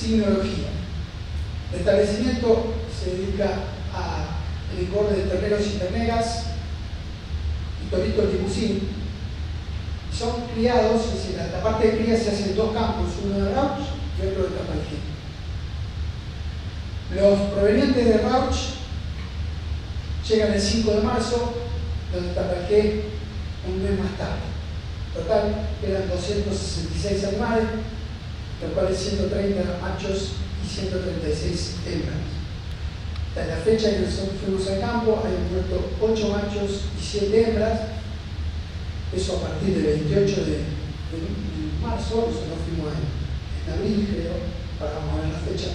Signología. El establecimiento se dedica al engorde de terneros y terneras y toritos limusín. Son criados, es decir, la parte de cría se hace en dos campos, uno de Rauch y otro de Tapalqué. Los provenientes de Rauch llegan el 5 de marzo, los de Tapalqué un mes más tarde. Total, quedan 266 animales, los cuales 130 machos y 136 hembras. En la fecha en que nosotros fuimos al campo, hay muerto 8 machos y 7 hembras. Eso a partir del 28 de marzo, nosotros fuimos en abril, creo, para ver la fecha.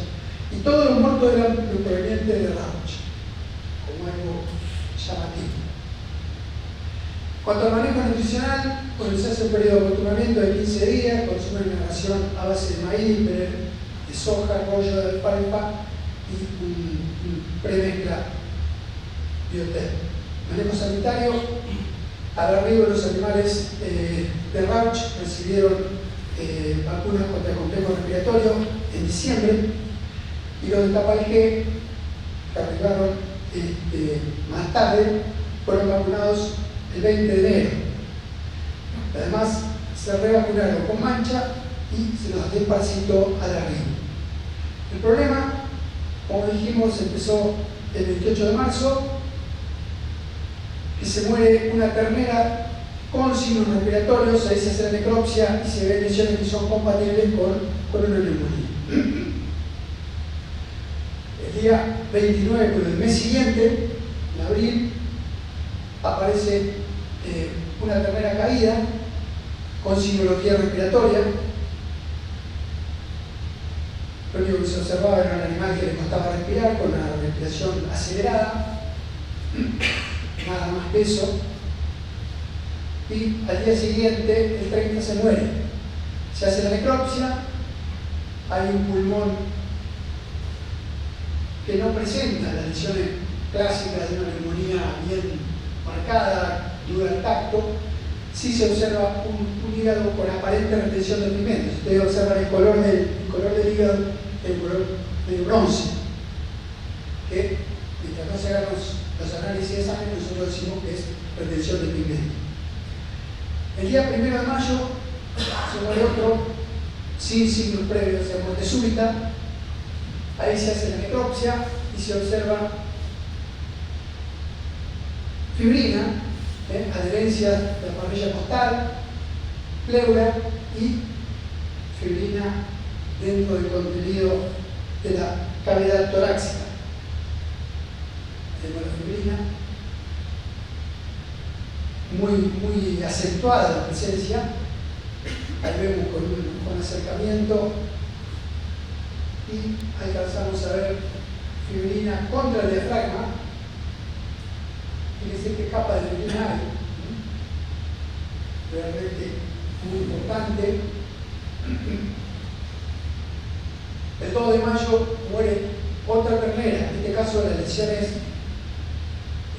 Y todos los muertos eran provenientes de Rauch, como algo llamativo. Cuanto al manejo nutricional, bueno, se hace un periodo de acostumbramiento de 15 días, consumen una ración a base de maíz, de soja, rollo de alfalfa y un premezcla biotel. Manejo sanitario, al arribo de los animales de Rauch recibieron vacunas contra el complejo respiratorio en diciembre y los de Tapalqué, que arribaron más tarde, fueron vacunados el 20 de enero. Además, se revacunaron con mancha y se los desparasitó al arribo. El problema, como dijimos, empezó el 28 de marzo, que se muere una ternera con signos respiratorios, ahí se hace la necropsia y se ven lesiones que son compatibles con una neumonía. El día 29, pero el mes siguiente, en abril, aparece una ternera caída con signología respiratoria. Lo único que se observaba era un animal que le costaba respirar, con una respiración acelerada, nada más peso. Y al día siguiente, el 30, se muere. Se hace la necropsia, hay un pulmón que no presenta las lesiones clásicas de una neumonía bien marcada, dura al tacto. Sí se observa un hígado con aparente retención de alimentos. Ustedes observan el color del hígado, el color del bronce, que mientras no se hagan los análisis de sangre, nosotros decimos que es retención de pigmento. El día 1 de mayo se muere otro sin signos previos de muerte súbita. Ahí se hace la necropsia y se observa fibrina, adherencia de la parrilla costal, pleura y fibrina dentro del contenido de la cavidad torácica. Tenemos la fibrina, muy acentuada la presencia. Ahí vemos con acercamiento y alcanzamos a ver fibrina contra el diafragma. Fíjense qué capa de fibrina hay. Realmente muy importante. El 2 de mayo muere otra ternera. En este caso las lesiones,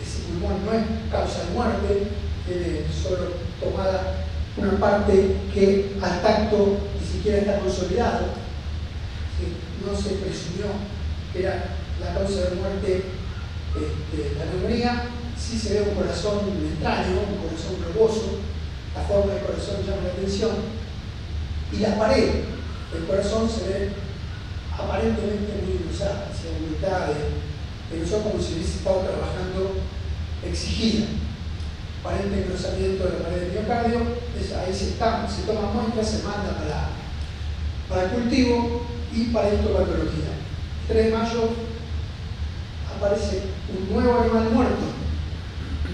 ese pulmón no es causa de muerte, tiene solo tomada una parte que al tacto ni siquiera está consolidado. No se presumió que era la causa de muerte la neumonía. Sí se ve un corazón extraño, un corazón globoso, la forma del corazón llama la atención, y la pared del corazón se ve aparentemente muy engrosada, hacia la mitad de nosotros, como si hubiese estado trabajando exigida. Aparente engrosamiento de la pared del miocardio, ahí se toma muestras, se manda para el cultivo y para histopatología. El 3 de mayo aparece un nuevo animal muerto.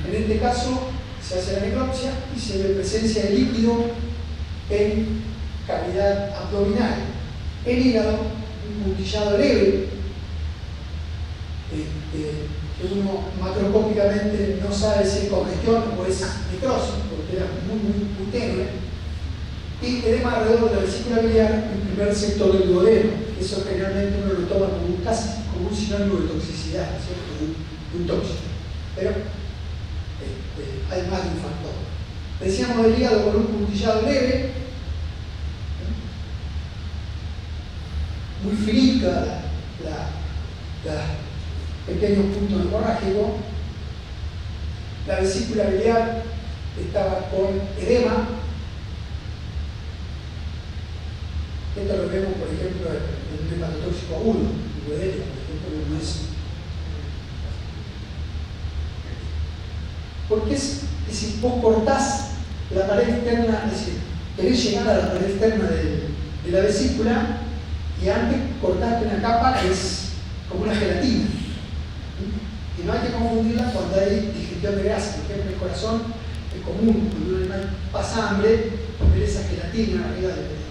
En este caso se hace la necropsia y se ve presencia de líquido en cavidad abdominal. El hígado, un puntillado leve, que uno macroscópicamente no sabe si es congestión o es necrosis, porque era muy tenue. Y edema alrededor de la vesícula biliar en el primer sector del duodeno. Eso generalmente uno lo toma casi como un sinónimo de toxicidad, ¿cierto? Como un tóxico. Pero hay más de un factor. Decíamos del hígado con un puntillado leve, muy finita los pequeños puntos hemorrágicos. La vesícula biliar estaba con edema. Esto lo vemos, por ejemplo, en un hepatotóxico agudo, por ejemplo, como es. Porque si vos cortás la pared externa, es decir, querés llegar a la pared externa de la vesícula y antes cortaste una capa que es como una gelatina. Y no hay que confundirla cuando hay digestión de grasa. Por ejemplo, el corazón es común, cuando un animal pasa hambre, ver esa gelatina arriba de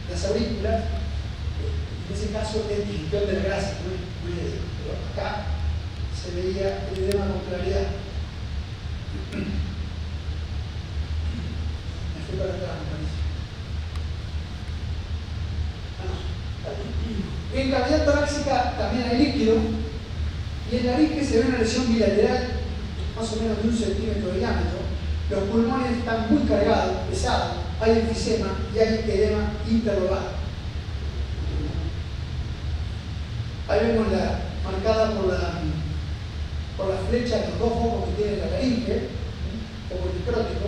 las aurículas. En ese caso es digestión de la grasa, no es edema. Pero acá se veía el edema con claridad. Me fui para atrás, me parece. En cavidad torácica también hay líquido, y en la nariz se ve una lesión bilateral más o menos de 1 centímetro de diámetro. Los pulmones están muy cargados, pesados, hay enfisema y hay edema interlobar. Ahí vemos marcada por la flecha los dos focos que tiene la laringe, foco necrótico.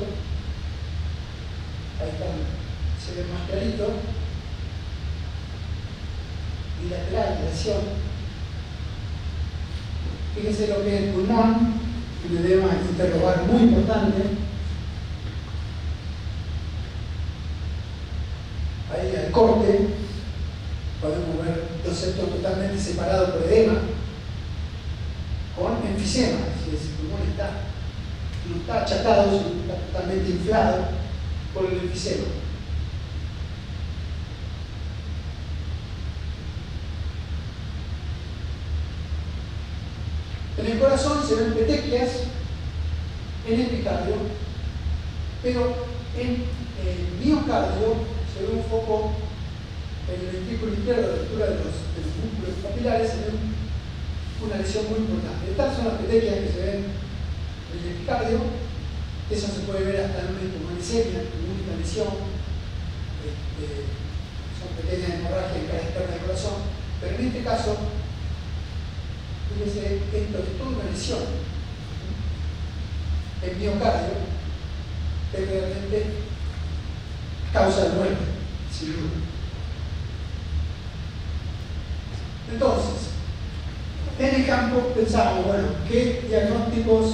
Ahí están, se ve más clarito. Bilateral, lesión. Fíjense lo que es el pulmón, un edema interlobar muy importante. Ahí al corte podemos ver dos septos totalmente separados por edema, con enfisema, es decir, el pulmón no está achatado, sino está totalmente inflado por el enfisema. En el corazón se ven petequias, en el epicardio, pero en el miocardio se ve un foco en el ventrículo izquierdo, a la altura de los músculos capilares, se ve una lesión muy importante. Estas son las petequias que se ven en el epicardio. Eso se puede ver hasta en una hipomalicemia, en una lesión. Son pequeñas hemorragias en cara externa del corazón. Pero en este caso, fíjense, esto es toda una lesión. El miocardio es realmente causa de muerte, sin duda. Entonces, en el campo pensamos, bueno, ¿qué diagnósticos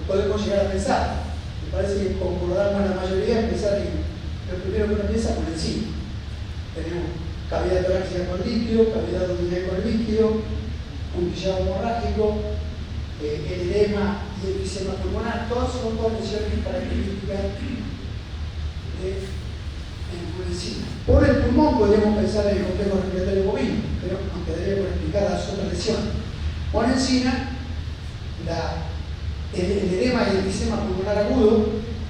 podemos llegar a pensar? Me parece que concordamos la mayoría en pensar en lo primero que uno piensa por encima. Tenemos cavidad torácica con líquido, cavidad abdominal con líquido, puntillado hemorrágico, el edema y el enfisema pulmonar. Todas son dos lesiones características de encima. Por el pulmón podríamos pensar en el complejo respiratorio bovino, pero nos quedaría por explicar las otras lesiones. Por encima, el edema y el enfisema pulmonar agudo,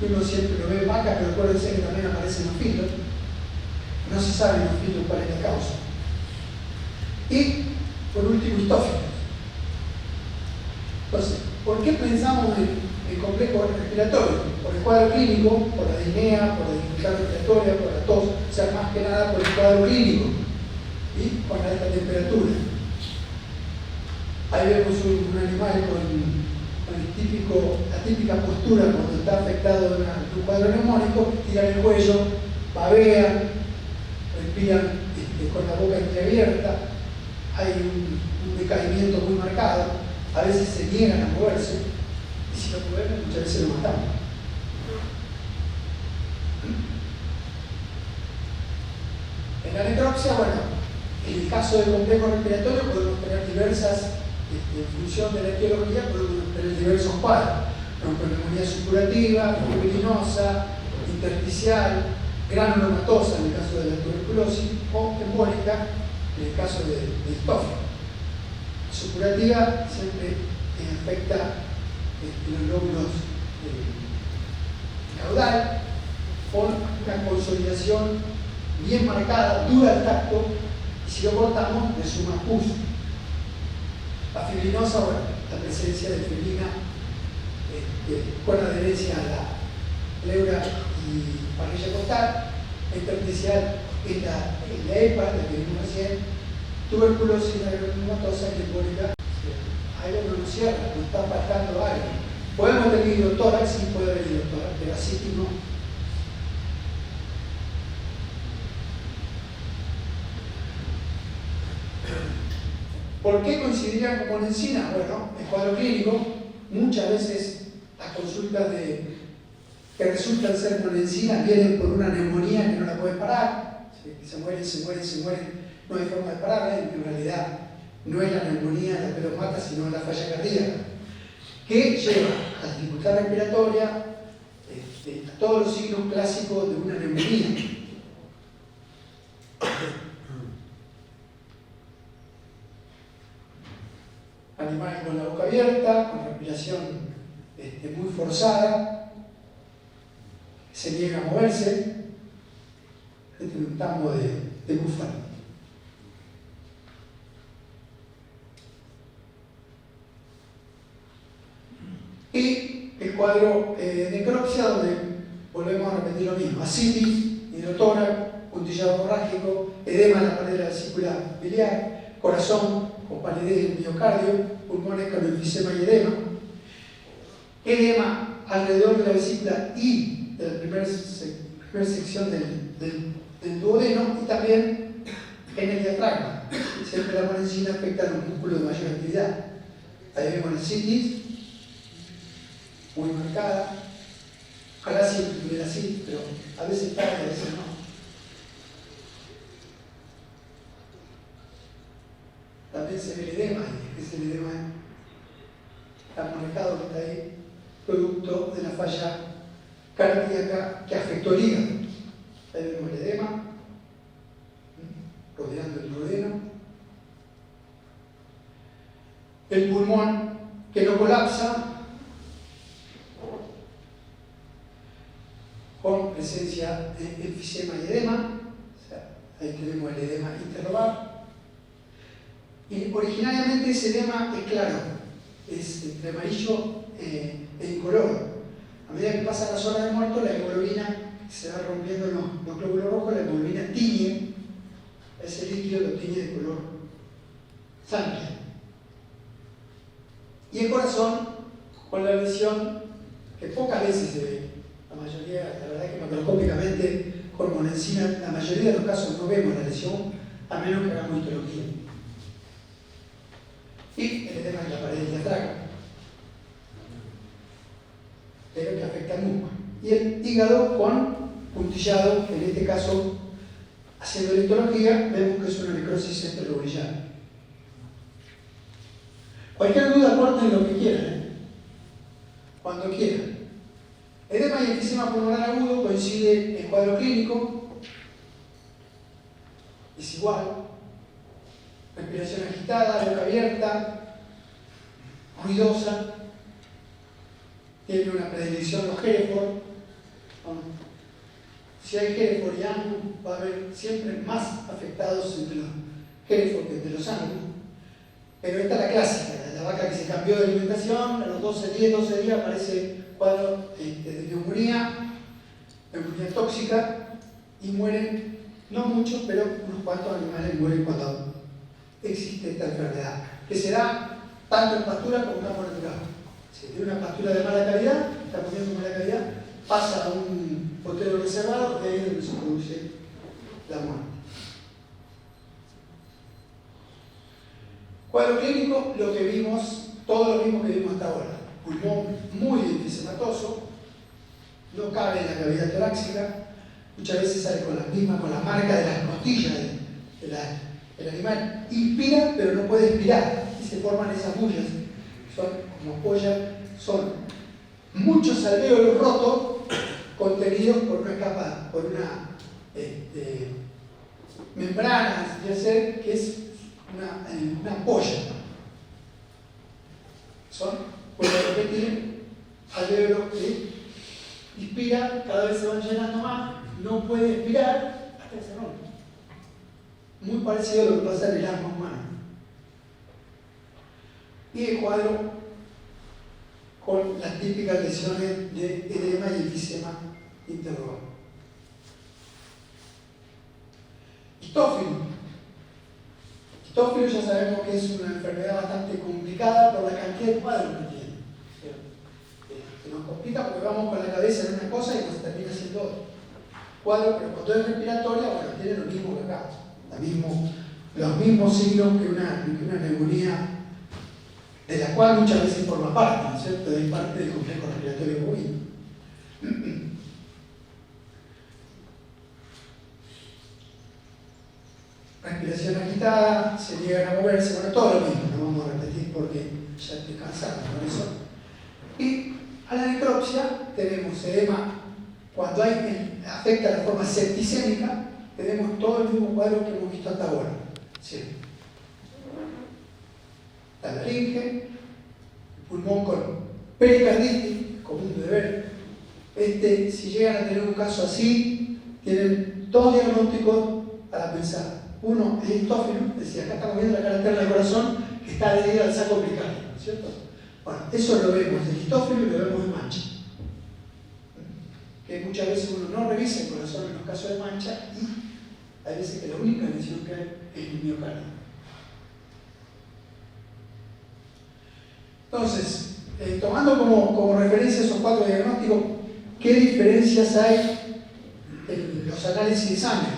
que uno siempre lo ve en vaca, pero acuérdense que también aparece en los filos. No se sabe en los filos cuál es la causa. Y, por último, históficos. Entonces, ¿por qué pensamos en el complejo respiratorio? Por el cuadro clínico, por la disnea, por la dificultad respiratoria, por la tos, o sea, más que nada por el cuadro clínico y con la alta temperatura. Ahí vemos un animal con la típica postura cuando está afectado de un cuadro neumónico, tiran el cuello, babean, respiran con la boca entreabierta, hay un decaimiento muy marcado, a veces se niegan a moverse, y si lo movemos muchas veces lo matamos. En la necropsia, bueno, en el caso del complejo respiratorio podemos tener diversas, en función de la etiología, podemos tener diversos cuadros. Bronconeumonía supurativa, fibrinosa, intersticial, granulomatosa en el caso de la tuberculosis, o embólica en el caso de histófico. Supurativa siempre afecta los lóbulos caudal, con una consolidación bien marcada, dura al tacto, y si lo cortamos, le suma pus. La fibrinosa, bueno, la presencia de fibrina con adherencia a la pleura y parrilla costal. La intersticial en la EPA, la que vimos recién, tuberculosis, la granulomatosa, embólica, algo no nos cierra, nos está faltando algo. Podemos tener hidrotórax, sí puede haber hidrotórax, pero así no. ¿Por qué coincidirían con monencina? Bueno, en cuadro clínico, muchas veces las consultas que resultan ser monencina vienen por una neumonía que no la pueden parar, se mueren, no hay forma de pararla, en realidad no es la neumonía la que los mata, sino la falla cardíaca, que lleva a la dificultad respiratoria, a todos los signos clásicos de una neumonía. Animales con la boca abierta, con respiración muy forzada, se niega a moverse, un tambo de búfalo. Y el cuadro de necropsia, donde volvemos a repetir lo mismo: ascitis, hidrotórax, puntillado hemorrágico, edema en la pared de la vesícula biliar, corazón con palidez del miocardio, pulmones con enfisema y edema alrededor de la vesícula y de la primera sección del duodeno, y también en el diafragma. Siempre la monencina afecta a los músculos de mayor actividad. Ahí vemos la citis, muy marcada. Ojalá siempre tuviera así, pero a veces está y a veces no. También se ve el edema, y es el edema tan marcado que está ahí, producto de la falla cardíaca que afectó el hígado. Ahí vemos el edema, rodeando el duodeno. El pulmón que no colapsa, con presencia de enfisema y edema. O sea, ahí tenemos el edema interlobar. Y originariamente ese edema es claro, es entre amarillo e incoloro. A medida que pasan las horas de muerto, la hemoglobina se va rompiendo los glóbulos rojos, la hemoglobina tiñe, ese líquido lo tiñe de color sangre. Y el corazón, con la lesión que pocas veces se ve, la mayoría, la verdad es que macroscópicamente con monencina, la mayoría de los casos no vemos la lesión, a menos que hagamos histología. Y el edema en la pared del diafragma, pero que afecta al músculo. Y el hígado con puntillado, en este caso, haciendo la histología, vemos que es una necrosis centrolobullar. Cualquier duda, aporten lo que quieran, cuando quieran. Edema y enfisema pulmonar agudo coincide en cuadro clínico, es igual. Respiración agitada, boca abierta, ruidosa, tiene una predilección a los Hereford. Si hay Hereford y Angus, va a haber siempre más afectados entre los Hereford que entre los Angus. Pero esta es la clásica, la vaca que se cambió de alimentación, a los 12 días aparece cuadro de neumonía tóxica, y mueren, no muchos, pero unos cuantos animales mueren cuando existe esta enfermedad, que se da tanto en pastura como en campo natural. Si tiene una pastura de mala calidad, está comiendo de mala calidad, pasa a un potero reservado, y ahí es donde se produce la muerte. Cuadro clínico, lo que vimos, todo lo mismo que vimos hasta ahora. Pulmón muy enfisematoso, no cabe en la cavidad torácica, muchas veces sale con la marca de las costillas el animal inspira, pero no puede expirar, y se forman esas bullas, son como pollas, son muchos alvéolos rotos contenidos por una capa, por una membrana, que es una ampolla. Son, vuelvo a repetir, alvéolos que inspira, cada vez se van llenando más, no puede expirar hasta que se rompe. Muy parecido a lo que pasa en el asma humano. Y el cuadro con las típicas lesiones de edema y enfisema interrogado. Histófilo. Histófilo ya sabemos que es una enfermedad bastante complicada por la cantidad de cuadros que tiene. Que nos complica porque vamos con la cabeza en una cosa y nos termina siendo otro cuadro, pero cuando es respiratoria, bueno, tiene lo mismo que acá. Los mismos signos que una neumonía, de la cual muchas veces forma parte, ¿no es cierto? Es parte del complejo respiratorio bovino. Respiración agitada, se niegan a moverse, bueno, todo lo mismo, no vamos a repetir porque ya estoy cansado con eso. Y a la necropsia tenemos edema, cuando afecta la forma septicémica, tenemos todo el mismo cuadro que hemos visto hasta ahora. ¿Sí? La laringe, el pulmón con pericarditis, común de ver. Si llegan a tener un caso así, tienen dos diagnósticos para pensar. Uno es histófilo, decía, acá estamos viendo la cara externa del corazón que está adherida al saco pricario, ¿no es cierto? Bueno, eso lo vemos en histófilo y lo vemos en mancha. Que muchas veces uno no revisa el corazón en los casos de mancha y hay veces que la única lesión que hay es el miocardio. Entonces, tomando como referencia esos cuatro diagnósticos, ¿qué diferencias hay en los análisis de sangre?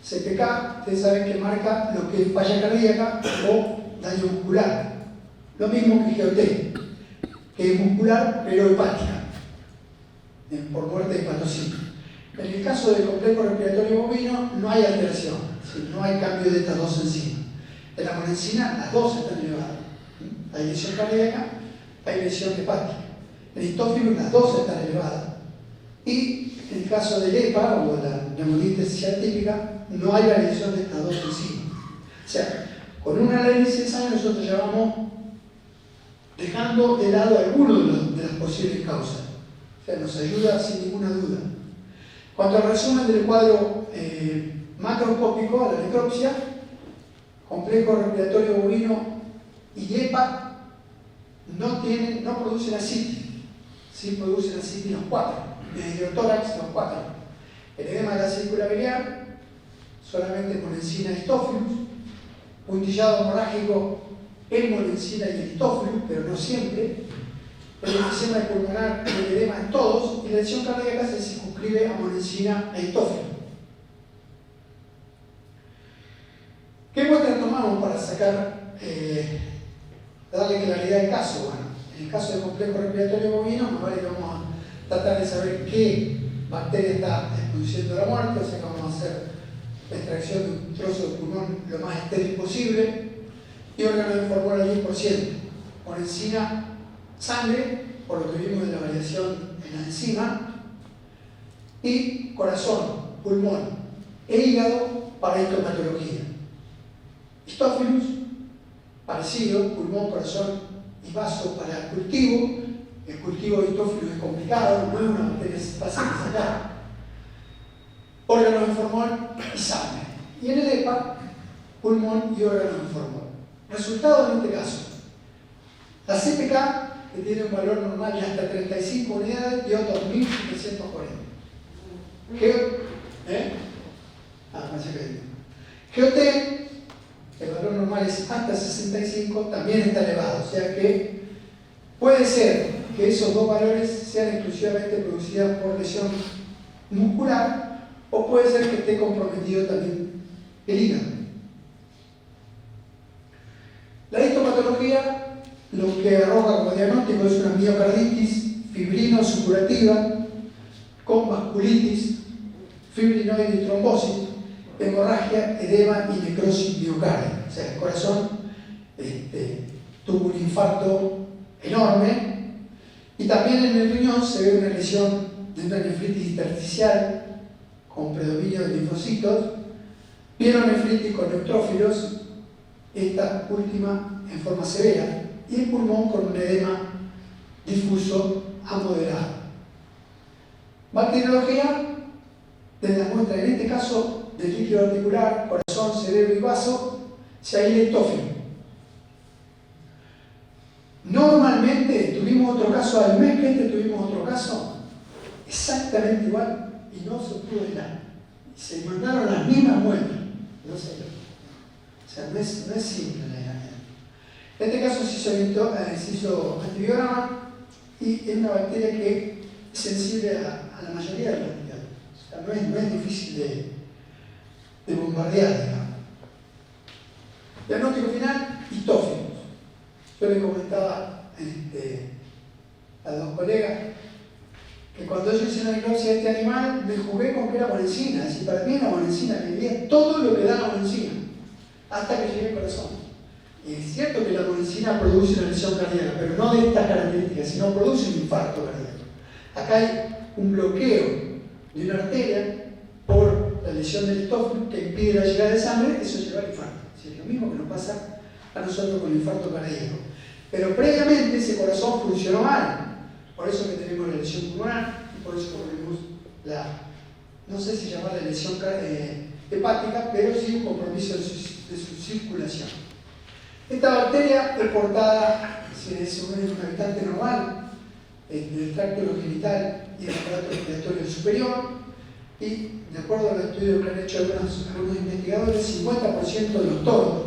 CPK, ustedes saben que marca lo que es falla cardíaca o daño muscular. Lo mismo que GOT, que es muscular pero hepática, por muerte hepatocito. En el caso del complejo respiratorio bovino no hay alteración, ¿sí? No hay cambio de estas dos enzimas. En la monensina las dos están elevadas. Hay lesión cardíaca, hay lesión hepática. En histófilo las dos están elevadas. Y en el caso del EPA o la neumonitis atípica, no hay variación de estas dos enzimas. O sea, con un análisis de sangre nosotros ya vamos dejando de lado algunas de las posibles causas. O sea, nos ayuda sin ninguna duda. Cuanto al resumen del cuadro macroscópico, a la necropsia, complejo respiratorio bovino y EPA no producen ascitis. Sí producen ascitis los cuatro. El hidrotórax los cuatro. El edema de la vesícula biliar, solamente monensina y histófilos. Puntillado hemorrágico en monensina y histófilos, pero no siempre. El enfisema pulmonar, el edema en todos, y la lesión cardíaca se circunscribe a monensina e histófilo. ¿Qué muestras tomamos para darle claridad al caso? Bueno, en el caso del complejo respiratorio bovino, nos vale que vamos a tratar de saber qué bacteria está produciendo la muerte, o sea que vamos a hacer la extracción de un trozo de pulmón lo más estéril posible, y órgano de formol al 10%, monensina, sangre, por lo que vimos de la variación en la enzima, y corazón, pulmón e hígado para histomatología. Histófilos, parecido, pulmón, corazón y vaso para el cultivo. El cultivo de histófilos es complicado, no es una bacteria fácil de sacar. Órgano de formol y sangre. Y en el EPA, pulmón y órgano de formol. Resultado en este caso: la CPK, que tiene un valor normal de hasta 35 unidades, dio 2.740. GOT, el valor normal es hasta 65, también está elevado, o sea que puede ser que esos dos valores sean exclusivamente producidos por lesión muscular, o puede ser que esté comprometido también el hígado. La histopatología lo que arroja como diagnóstico es una miocarditis fibrino-supurativa con vasculitis, fibrinoide y trombosis, hemorragia, edema y necrosis miocardia. O sea, el corazón tuvo un infarto enorme, y también en el riñón se ve una lesión de una nefritis intersticial con predominio de linfocitos, pielonefritis con neutrófilos, esta última en forma severa, y el pulmón con un edema difuso a moderado. Bacteriología de la muestra, en este caso del líquido articular, corazón, cerebro y vaso, se aísla histófilo. Normalmente tuvimos otro caso, al mes que tuvimos otro caso exactamente igual y no se pudo aislar. Se mandaron las mismas muestras. No sé. O sea, no es simple el aislamiento. En este caso se hizo antibiograma y es una bacteria que es sensible a la mayoría de los antibióticos. O sea, no es difícil de bombardear, digamos. Diagnóstico final, histófilos. Yo le comentaba a dos colegas que cuando yo hice una necropsia de este animal me jugué con que era monensina. Es decir, para mí era monensina, me vivía todo lo que da la monensina, hasta que llegué al corazón. Y es cierto que la monensina produce una lesión cardíaca, pero no de estas características, sino produce un infarto cardíaco. Acá hay un bloqueo de una arteria por la lesión del histófilo que impide la llegada de sangre, eso lleva al infarto. Es lo mismo que nos pasa a nosotros con el infarto cardíaco. Pero previamente ese corazón funcionó mal. Por eso que tenemos la lesión pulmonar y por eso que tenemos no sé si llamarla lesión hepática, pero sí un compromiso de su circulación. Esta bacteria es portada, si es un habitante normal, del tracto genital y del aparato respiratorio superior, y de acuerdo al estudio que han hecho algunos investigadores, 50% de los toros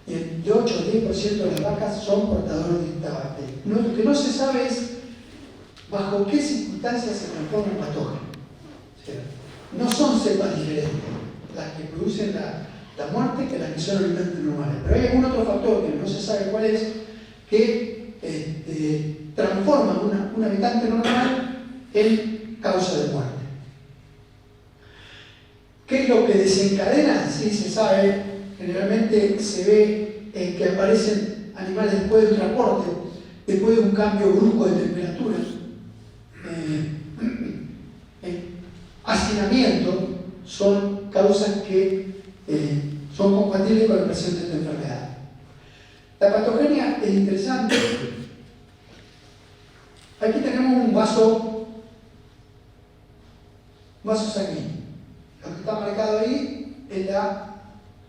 y el 8 o 10% de las vacas son portadores de esta bacteria. Lo que no se sabe es bajo qué circunstancias se transforma en patógeno. O sea, no son cepas diferentes las que producen la muerte que las que son habitantes normales. Pero hay algún otro factor que no se sabe cuál es, que transforma un habitante normal en causa de muerte. ¿Qué es lo que desencadena? Sí, se sabe, generalmente se ve que aparecen animales después de un transporte, después de un cambio brusco de temperatura, hacinamiento, son causas que son compatibles con la presión de esta enfermedad. La patogenia es interesante. Aquí tenemos un vaso sanguíneo. Lo que está marcado ahí es la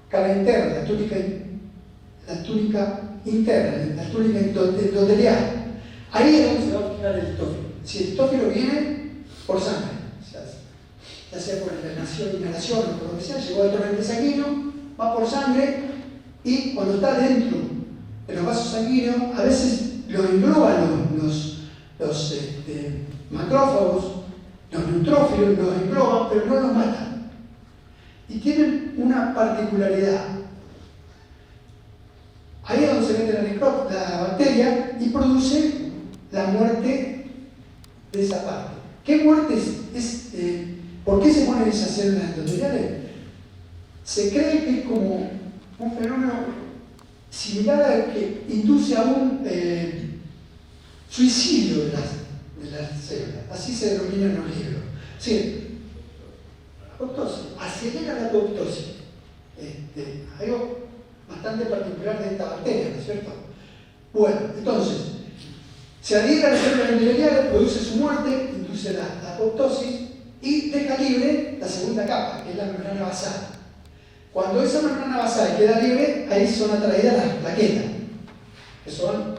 cara interna, la túnica interna, la túnica endotelial. Ahí es donde se va a fijar el histófilo. Si el histófilo viene por sangre, ya sea por inhalación o por lo que sea, llegó al torrente sanguíneo, va por sangre y cuando está dentro de los vasos sanguíneos, a veces lo engloban los macrófagos, los neutrófilos, los engloban, pero no los matan. Y tienen una particularidad. Ahí es donde se mete la bacteria y produce la muerte de esa parte. ¿Qué muerte es? ¿Por qué se ponen esas células endoteliales? Se cree que es como un fenómeno similar al que induce a un suicidio de las células. Así se denomina en los libros. Sí, apoptosis, acelera la apoptosis. Algo bastante particular de esta bacteria, ¿no es cierto? Bueno, entonces, se adhiere a las células endoteliales, produce su muerte, induce la apoptosis y deja libre la segunda capa, que es la membrana basal. Cuando esa membrana basal queda libre, ahí son atraídas las plaquetas, que son,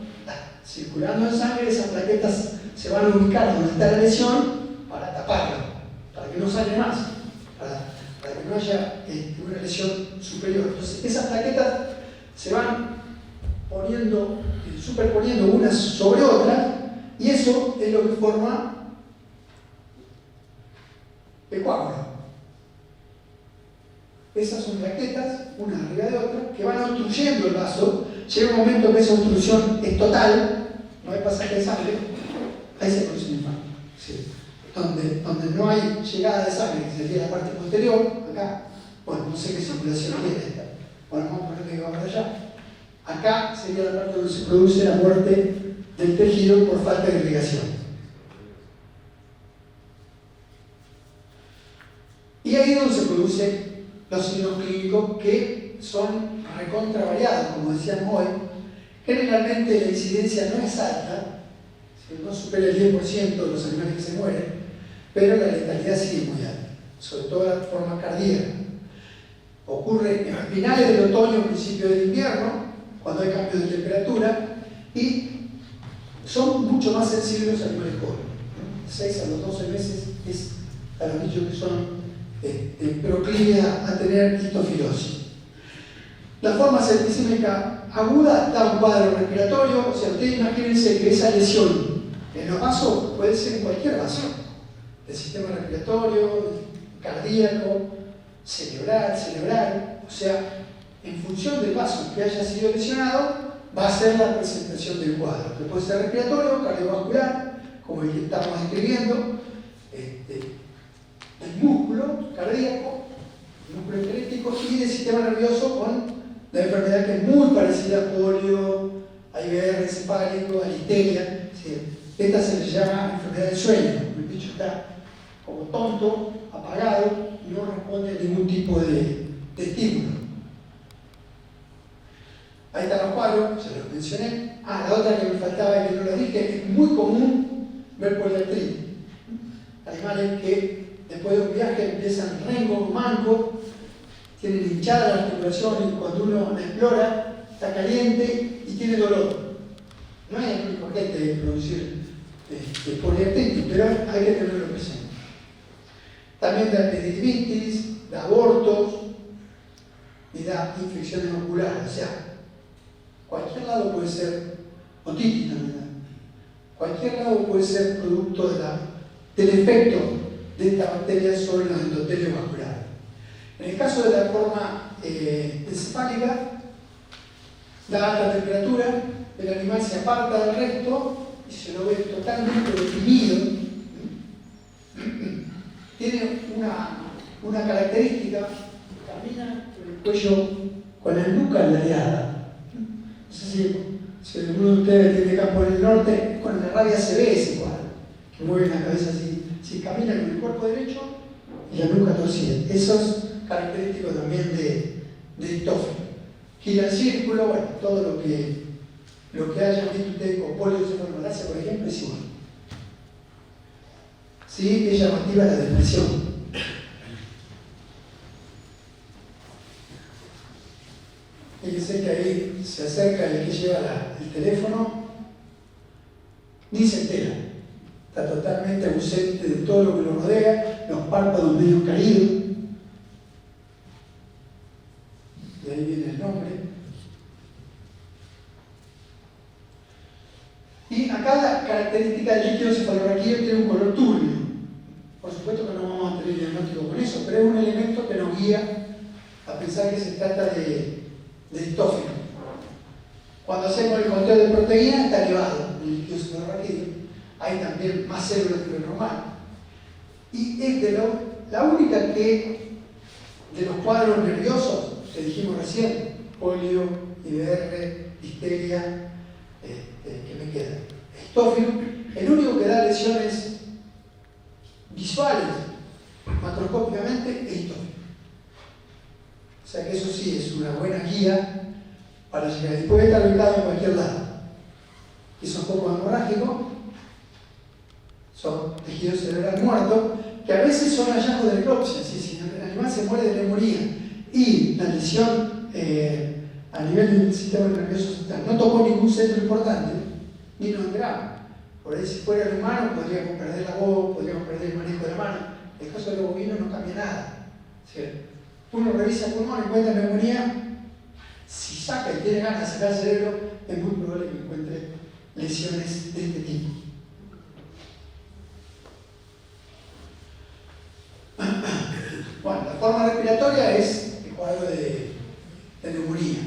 circulando en sangre, esas plaquetas se van a ubicar donde está la lesión para taparla, para que no salga más, para que no haya una lesión superior. Entonces, esas plaquetas se van superponiendo unas sobre otras, y eso es lo que forma el coágulo. Esas son plaquetas, una arriba de otra, que van obstruyendo el vaso. Llega un momento que esa obstrucción es total, no hay pasaje de sangre, ahí se produce un infarto. Sí. Donde no hay llegada de sangre, que sería la parte posterior, acá, bueno, no sé qué circulación tiene esta. Bueno, vamos a ponerle que va para allá. Acá sería la parte donde se produce la muerte del tejido por falta de irrigación. Y ahí es donde se producen los signos clínicos que son recontravariados, como decíamos hoy. Generalmente la incidencia no es alta, no supera el 10% de los animales que se mueren, pero la letalidad sí es muy alta, sobre todo la forma cardíaca. Ocurre en finales del otoño, principios del invierno, cuando hay cambios de temperatura, y son mucho más sensibles los animales jóvenes. 6 a los 12 meses es a los bichos que son proclives a tener histofilosis. La forma septicémica aguda da un cuadro respiratorio, o sea, ustedes imagínense que esa lesión en los vasos puede ser en cualquier vaso, del sistema respiratorio, cardíaco, cerebral, o sea, en función del vaso que haya sido lesionado, va a ser la presentación del cuadro, que puede ser respiratorio, cardiovascular, como el que estamos describiendo, el músculo cardíaco, el músculo esquelético y del sistema nervioso con la enfermedad que es muy parecida a polio, a IBR encefálico, a listeria. ¿Sí? Esta se le llama enfermedad del sueño. El bicho está como tonto, apagado y no responde a ningún tipo de estímulo. Ahí están los cuadros, se los mencioné. La otra que me faltaba y que no lo dije, es muy común ver poliartritis. Animales que después de un viaje empiezan rengo, manco, tienen hinchada la articulación y cuando uno la explora está caliente y tiene dolor. No es el único agente de producir poliartritis, pero hay que tenerlo presente. También da epididimitis, da abortos y da infecciones oculares. O sea, cualquier lado puede ser otitis también. Cualquier lado puede ser producto del efecto de esta bacteria sobre los endotelios vasculares. En el caso de la forma encefálica, da alta temperatura, el animal se aparta del resto y se lo ve totalmente deprimido. Tiene una característica, camina con el cuello, con la nuca ladeada. No sé si alguno de ustedes tiene campo en el norte, con la rabia se ve ese cuadro, que mueve la cabeza así. Si camina con el cuerpo derecho y la nuca torcida. Eso es característico también de dictófilo. Gira el círculo, bueno, todo lo que hayan visto ustedes con polioencefalomalacia, por ejemplo, es igual. Sí, es llamativa la depresión. Fíjense que ahí se acerca el que lleva el teléfono, ni se entera. Está totalmente ausente de todo lo que lo rodea, los párpados medio caídos. De ahí viene el nombre. Y acá la característica del líquido cefalorraquídeo tiene un color turbio. Por supuesto que no vamos a tener diagnóstico con eso, pero es un elemento que nos guía a pensar que se trata de dictófilo. Cuando hacemos el conteo de proteínas está elevado el líquido cefalorraquídeo. Hay también más células que lo normal. Y es la única que, de los cuadros nerviosos, que dijimos recién, polio, IBR, listeria, ¿qué me queda? Estófilo, el único que da lesiones visuales, macroscópicamente, es estófilo. O sea que eso sí es una buena guía para llegar. Y puede estar ubicado en cualquier lado. Y son poco hemorrágicos, son tejidos cerebrales muertos, que a veces son hallazgos de necropsia. Si el animal se muere de neumonía y la lesión a nivel del sistema nervioso central no tocó ningún centro importante, ni nos enteramos. Por ahí, si fuera el humano, podríamos perder la voz, podríamos perder el manejo de la mano. En el caso de los bovinos no cambia nada. ¿Cierto? Uno revisa el pulmón, encuentra neumonía. Si saca y tiene ganas de sacar el cerebro, es muy probable que encuentre lesiones de este tipo. Bueno, la forma respiratoria es el cuadro de neumonía,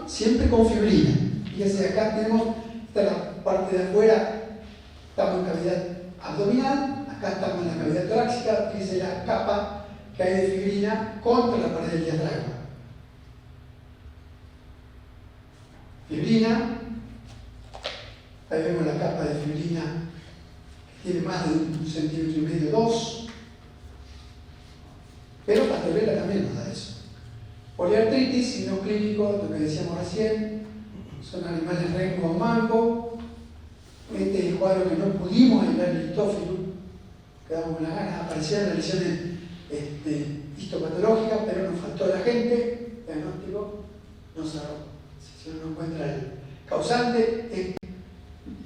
siempre con fibrina. Fíjense, acá tenemos la parte de afuera, estamos en cavidad abdominal, acá estamos en la cavidad torácica, fíjense la capa que hay de fibrina contra la pared del diafragma. Fibrina, ahí vemos la capa de fibrina que tiene más de 1,5 centímetros, 2. Pero Pastorela también nos da eso. Poliartritis, signos clínicos, lo que decíamos recién, son animales rengo o manco. Este es el cuadro que no pudimos aislar el listófilo, quedamos con las ganas, aparecieron las lesiones histopatológicas, pero nos faltó la gente, el diagnóstico no se arrojó. Si uno no encuentra el causante, el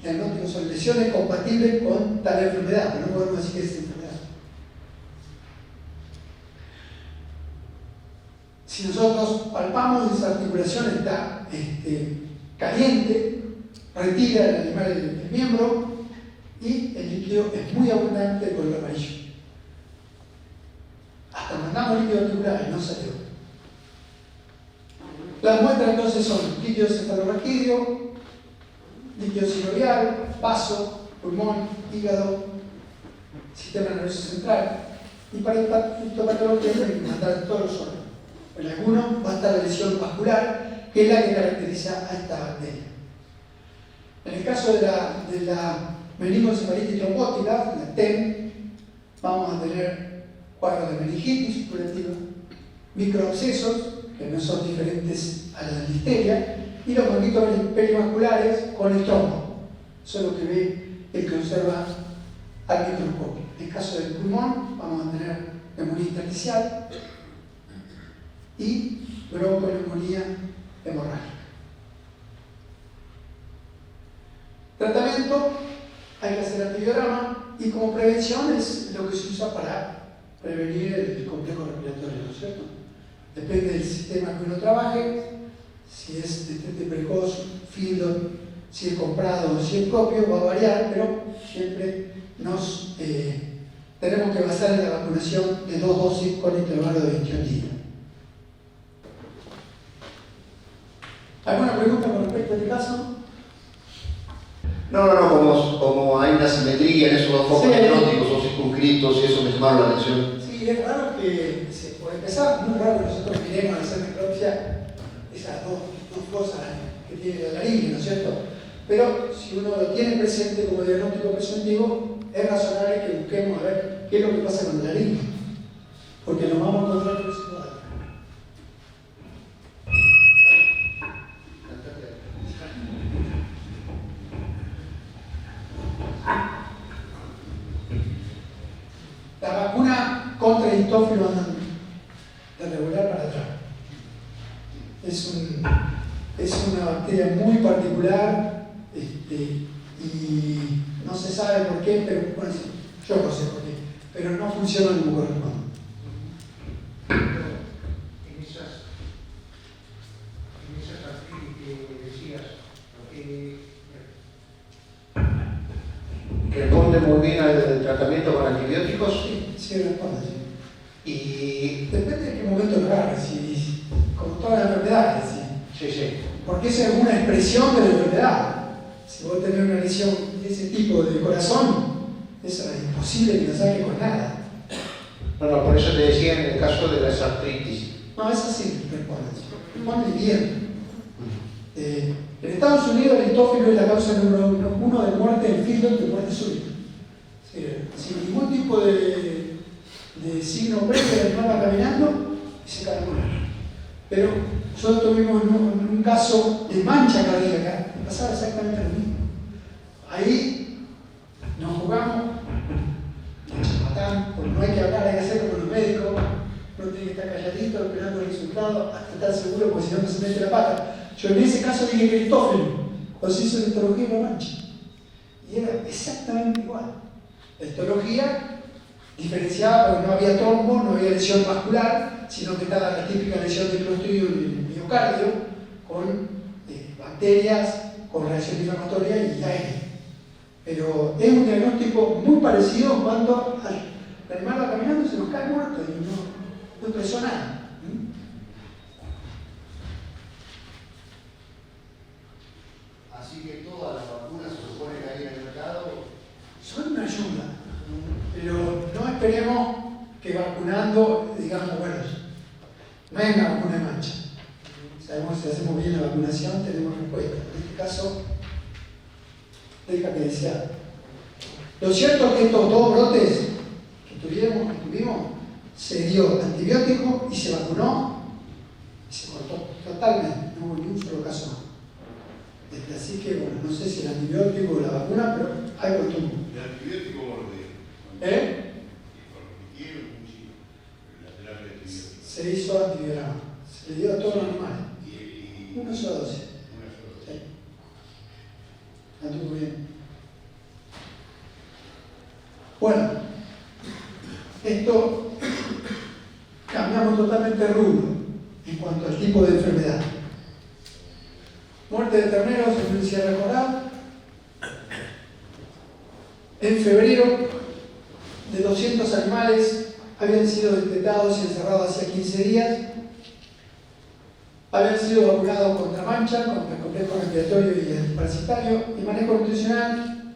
diagnóstico son lesiones compatibles con tal enfermedad, pero no podemos decir que es enfermedad. Si nosotros palpamos, esa articulación está caliente, retira el animal el miembro y el líquido es muy abundante de color amarillo. Hasta mandamos líquido articular y no salió. Las muestras entonces son líquido cefalorraquídeo, líquido sinovial, vaso, pulmón, hígado, sistema nervioso central. Y para el histopatología hay que mandar todos los órganos. En algunos va a estar la lesión vascular, que es la que caracteriza a esta bacteria. En el caso de la meningoencefalitis trombótica, la TEM, vamos a tener cuadros de meningitis supurativa, microabscesos, que no son diferentes a la de la listeria, y los manguitos perivasculares con el trombo. Eso es lo que ve el que observa al microscopio. En el caso del pulmón, vamos a tener neumonía intersticial y bronconeumonía hemorrágica. Tratamiento, hay que hacer antibiograma y como prevención es lo que se usa para prevenir el complejo respiratorio, ¿no es cierto? Depende del sistema que uno trabaje, si es detente precoz, filo, si es comprado o si es propio, va a variar, pero siempre nos tenemos que basar en la vacunación de 2 dosis con intervalo de 21 días. ¿Alguna pregunta con respecto a este caso? No, como hay una simetría en esos dos focos necróticos o circunscritos y eso me llamaron la atención. Sí, es raro que, por empezar, muy raro que nosotros miremos a hacer necropsia esas dos cosas que tiene la laringe, ¿no es cierto? Pero si uno lo tiene presente como diagnóstico presuntivo, es razonable que busquemos a ver qué es lo que pasa con la laringe, porque nos vamos a encontrar con eso. La vacuna contra el histófilo anda de regular para atrás. Es una bacteria muy particular y no se sabe por qué, pero bueno, yo no sé por qué, pero no funciona como corresponde. En esas artritis que decías, ¿Responde muy bien al tratamiento con antibióticos? Sí, responde, sí. Y Depende de qué momento lo agarres, como todas las enfermedades, sí. porque esa es una expresión de la enfermedad. Si vos tenés una lesión de ese tipo de corazón, eso es imposible que lo saques con nada. No, por eso te decía en el caso de las artritis. No, es así, responde bien. En Estados Unidos el histófilo es la causa número 1 de muerte en fieldot, de muerte súbita. Sin ningún tipo de signo previo, el animal va caminando y se cae muerto. Pero nosotros tuvimos un caso de mancha cardíaca, que pasaba exactamente lo mismo. Ahí nos jugamos el chapatán, porque no hay que hablar, hay que hacer como los médicos, uno tiene que estar calladito, esperando el resultado, hasta estar seguro, porque si no, no se mete la pata. Yo en ese caso dije que el histófilo, cuando se hizo la histología de la mancha, y era exactamente igual. La histología diferenciaba porque no había trombo, no había lesión vascular, sino que estaba la típica lesión de clostridio en el miocardio, con bacterias, con reacción inflamatoria y aire. Pero es un diagnóstico muy parecido cuando el animal va caminando y se nos cae muerto y no expresó nada. Así que todas las vacunas se supone que hay en el mercado son una ayuda, pero no esperemos que vacunando digamos, bueno, no es una vacuna de mancha. Sabemos que si hacemos bien la vacunación tenemos respuesta. En este caso, deja que desear. Lo cierto es que estos dos brotes que tuvimos, se dio antibiótico y se vacunó y se cortó totalmente, no hubo ni un solo caso más. Así que, bueno, no sé si el antibiótico o la vacuna, pero hay consumo. ¿El antibiótico cómo lo dieron? La terapia de antibiótico. Se hizo antibiograma. Se le dio a todos los animales. Una sola dosis. Sí. Anduvo bien. Bueno, esto cambiamos totalmente de rubro. en cuanto al tipo de enfermedad. Muerte de terneros en un cierre coral. En febrero, de 200 animales habían sido detectados y encerrados hacía 15 días. Habían sido vacunados contra mancha, contra complejo respiratorio y antiparasitario y manejo nutricional.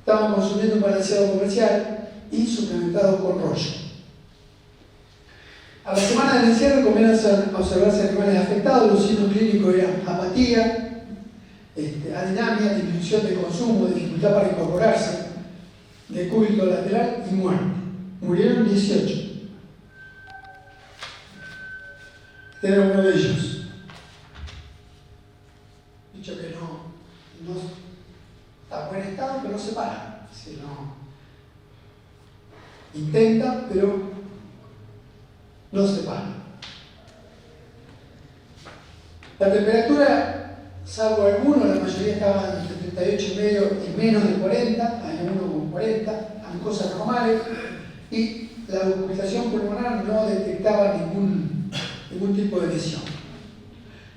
Estaban consumiendo un balanceado comercial y suplementados con rollo. A la semana del encierro comienzan a observarse animales afectados. Los signos clínicos eran apatía, adinamia, disminución de consumo, dificultad para incorporarse, decúbito lateral y muerte. Murieron 18. Este era uno de ellos. Dicho que no está en buen estado, pero no se para. Sino intenta, pero no se para. La temperatura, salvo algunos, la mayoría estaban entre 38,5 y menos de 40, hay uno con 40, eran cosas normales, y la ocultación pulmonar no detectaba ningún tipo de lesión.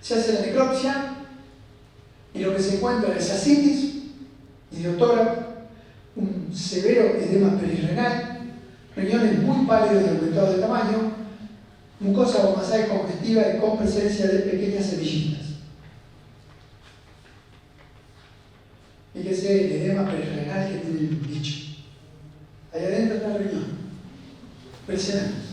Se hace la necropsia y lo que se encuentra es ascitis, idiotórax, un severo edema perirrenal, riñones muy pálidos y aumentados de tamaño, mucosa vomasal congestiva y con presencia de pequeñas semillitas. Fíjese el edema perirrenal que tiene el bicho. Ahí adentro está el riñón. Impresionante.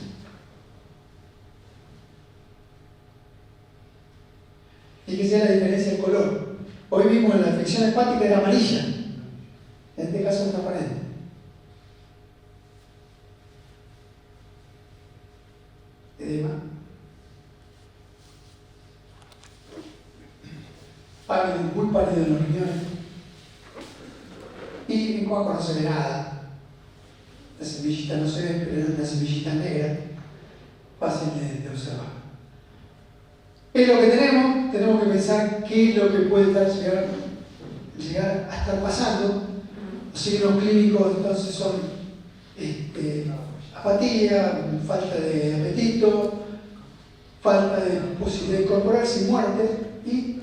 Fíjese la diferencia de color. Hoy mismo en la afección hepática era amarilla. En este caso es transparente. Edema. Pálido, muy pálido en los riñones. Y en Cuaco no se ve nada. La semillita no se ve, pero es una semillita negra. Fácil de observar. ¿Qué es lo que tenemos? Tenemos que pensar qué es lo que puede llegar a estar pasando. Los signos clínicos entonces son apatía, falta de apetito, falta de posibilidad de incorporarse y muerte. Y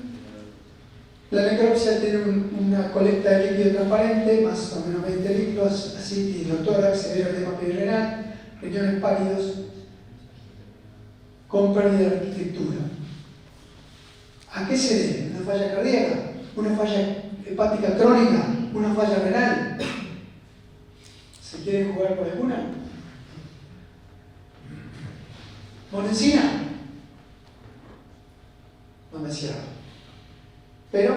la necropsia tiene una colecta de líquido transparente, más o menos 20 litros, así, idiotórax, severo edema perirrenal, riñones pálidos, con pérdida de arquitectura. ¿A qué se debe? ¿Una falla cardíaca? ¿Una falla hepática crónica? ¿Una falla renal? ¿Se quieren jugar por alguna? ¿Monencina? No me cierro. Pero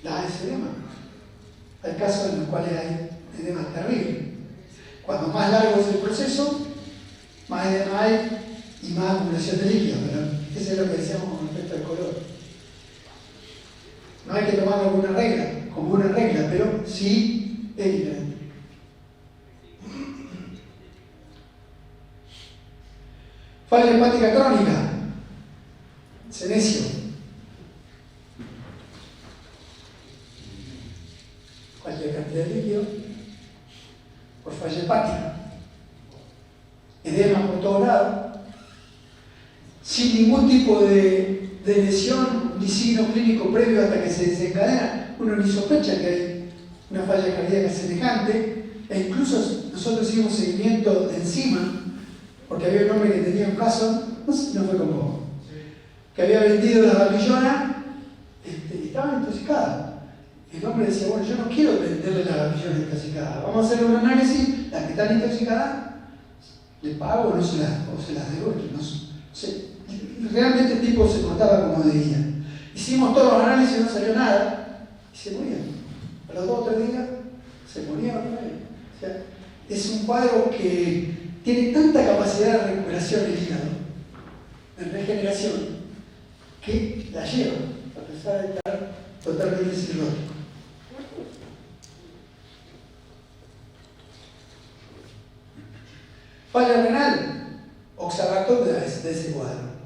da ese edema. Hay casos en los cuales hay edemas terribles. Cuando más largo es el proceso, más edema hay y más acumulación de líquido. Pero eso es lo que decíamos con respecto al color. No hay que tomarlo como una regla, pero sí es diferente. Falla hepática crónica, senecio. Cualquier cantidad de líquido por falla hepática. Edema por todos lados, sin ningún tipo de lesión ni signo clínico previo hasta que se desencadena. Uno ni sospecha que hay una falla cardíaca semejante, e incluso nosotros hicimos seguimiento de enzima, porque había un hombre que tenía un caso, no sé si no fue con vos, que había vendido la barbillona y estaba intoxicada. El hombre decía, bueno, yo no quiero venderle la barbillona intoxicada, vamos a hacer un análisis, las que están intoxicadas, le pago o se las devuelvo, no sé. Realmente el tipo se portaba como debía. Hicimos todos los análisis y no salió nada, y se morían. A los 2 o 3 días se morían otra vez. O sea, es un cuadro que tiene tanta capacidad de recuperación del hígado, de regeneración, que la lleva, a pesar de estar totalmente cirrótico. Falla renal, oxalacto de ese cuadro.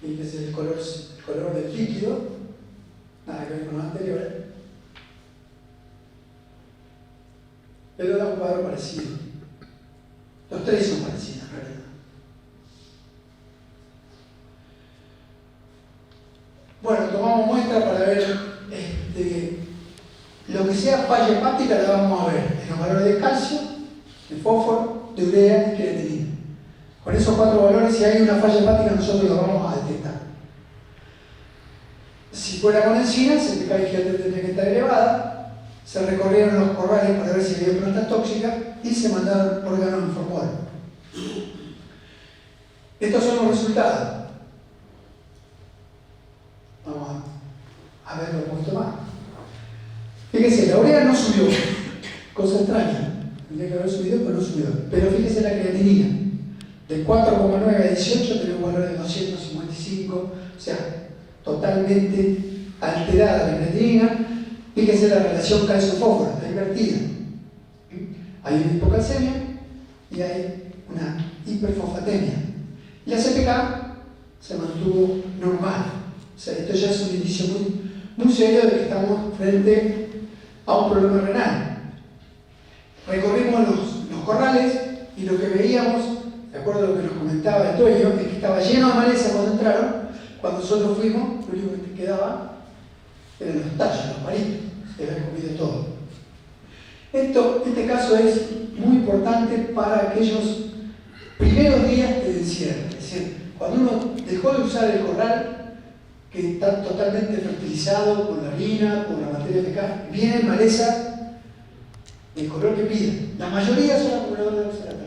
Fíjese el color del líquido, nada que ver con lo anterior. pero da un cuadro parecido. Los tres son parecidos en realidad. Bueno, tomamos muestra para ver lo que sea falla hepática, la vamos a ver en los valores de calcio, de fósforo, de urea y creatinina. Con esos 4 valores, si hay una falla hepática, nosotros lo vamos a detectar. Si fuera con encina, CPK IgG tendría que estar elevada, se recorrieron los corrales para ver si había planta tóxica y se mandaron órganos en formol. Estos son los resultados. Vamos a verlo un poquito más. Fíjese, la urea no subió, cosa extraña, tendría que haber subido, pero no subió. Pero fíjese la creatinina, de 4,9 a 18 tenemos un valor de 255, o sea, totalmente alterada la creatinina. Fíjese la relación calcio-fósforo, está invertida. Hay una hipocalcemia y hay una hiperfosfatemia. Y la CPK se mantuvo normal. O sea, esto ya es un indicio muy serio de que estamos frente a un problema renal. Recorrimos los corrales y lo que veíamos, de acuerdo a lo que nos comentaba el dueño, es que estaba lleno de maleza cuando entraron. Cuando nosotros fuimos, lo único que quedaba eran los tallos, los palitos, se habían comido todo. Este caso es muy importante para aquellos primeros días del encierro. Es decir, cuando uno dejó de usar el corral, que está totalmente fertilizado por la harina, por la materia fecal, viene maleza del color que piden. La mayoría son acumuladores de oxalato.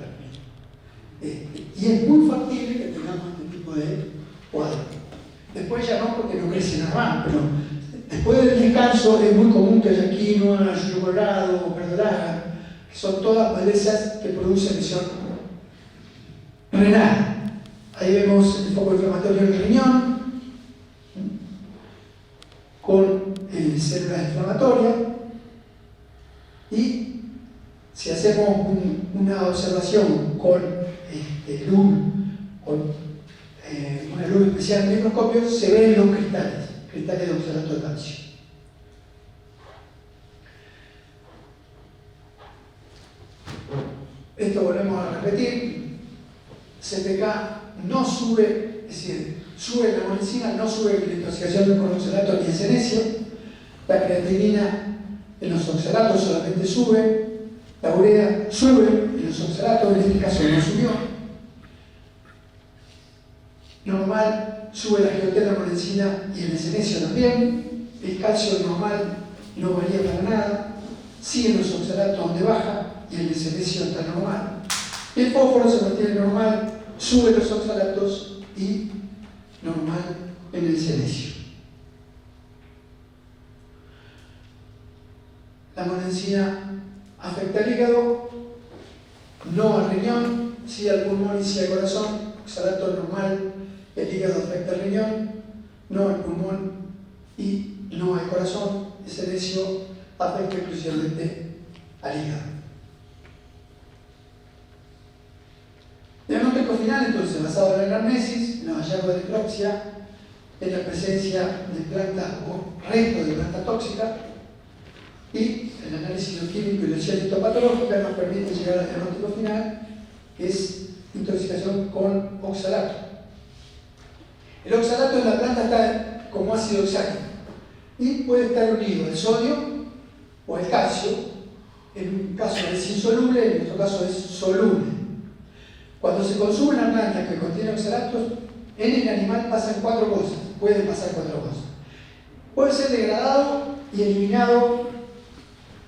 Y es muy factible que tengamos este tipo de cuadro. Después ya no, porque no crece nada más, pero después del descanso es muy común que haya quinoa, yuyo colorado o verdolaga, que son todas malezas que producen lesión renal. Ahí vemos el foco inflamatorio en el riñón, con células inflamatorias, y si hacemos una observación con luz, con una luz especial en el microscopio, se ven los cristales de oxalato de calcio. Esto volvemos a repetir, CPK no sube, es decir, sube la hemolicina, no sube la intoxicación con oxalato ni en senecio. La creatinina en los oxalatos solamente sube. La urea sube en los oxalatos, en este caso no subió. Normal sube la geotetramonencina y el senecio también. El calcio normal no varía para nada. Sigue en los oxalatos donde baja y el senecio está normal. El fósforo se mantiene normal, sube los oxalatos y normal en el senecio. La monencina afecta al hígado, no al riñón, sí al pulmón y sí al corazón. Oxalato normal, el hígado afecta al riñón, no al pulmón y no al corazón. El senecio afecta exclusivamente al hígado. Diagnóstico final, entonces, basado en la anamnesis, en los hallazgos de necropsia, en la presencia de plantas o restos de plantas tóxicas, y el análisis bioquímico y la histopatológica nos permite llegar al diagnóstico final, que es intoxicación con oxalato. El oxalato en la planta está como ácido oxálico y puede estar unido al sodio o al calcio. En un caso es insoluble, en otro caso es soluble. Cuando se consume una planta que contiene oxalatos, en el animal pasan 4 cosas. Pueden pasar 4 cosas. Puede ser degradado y eliminado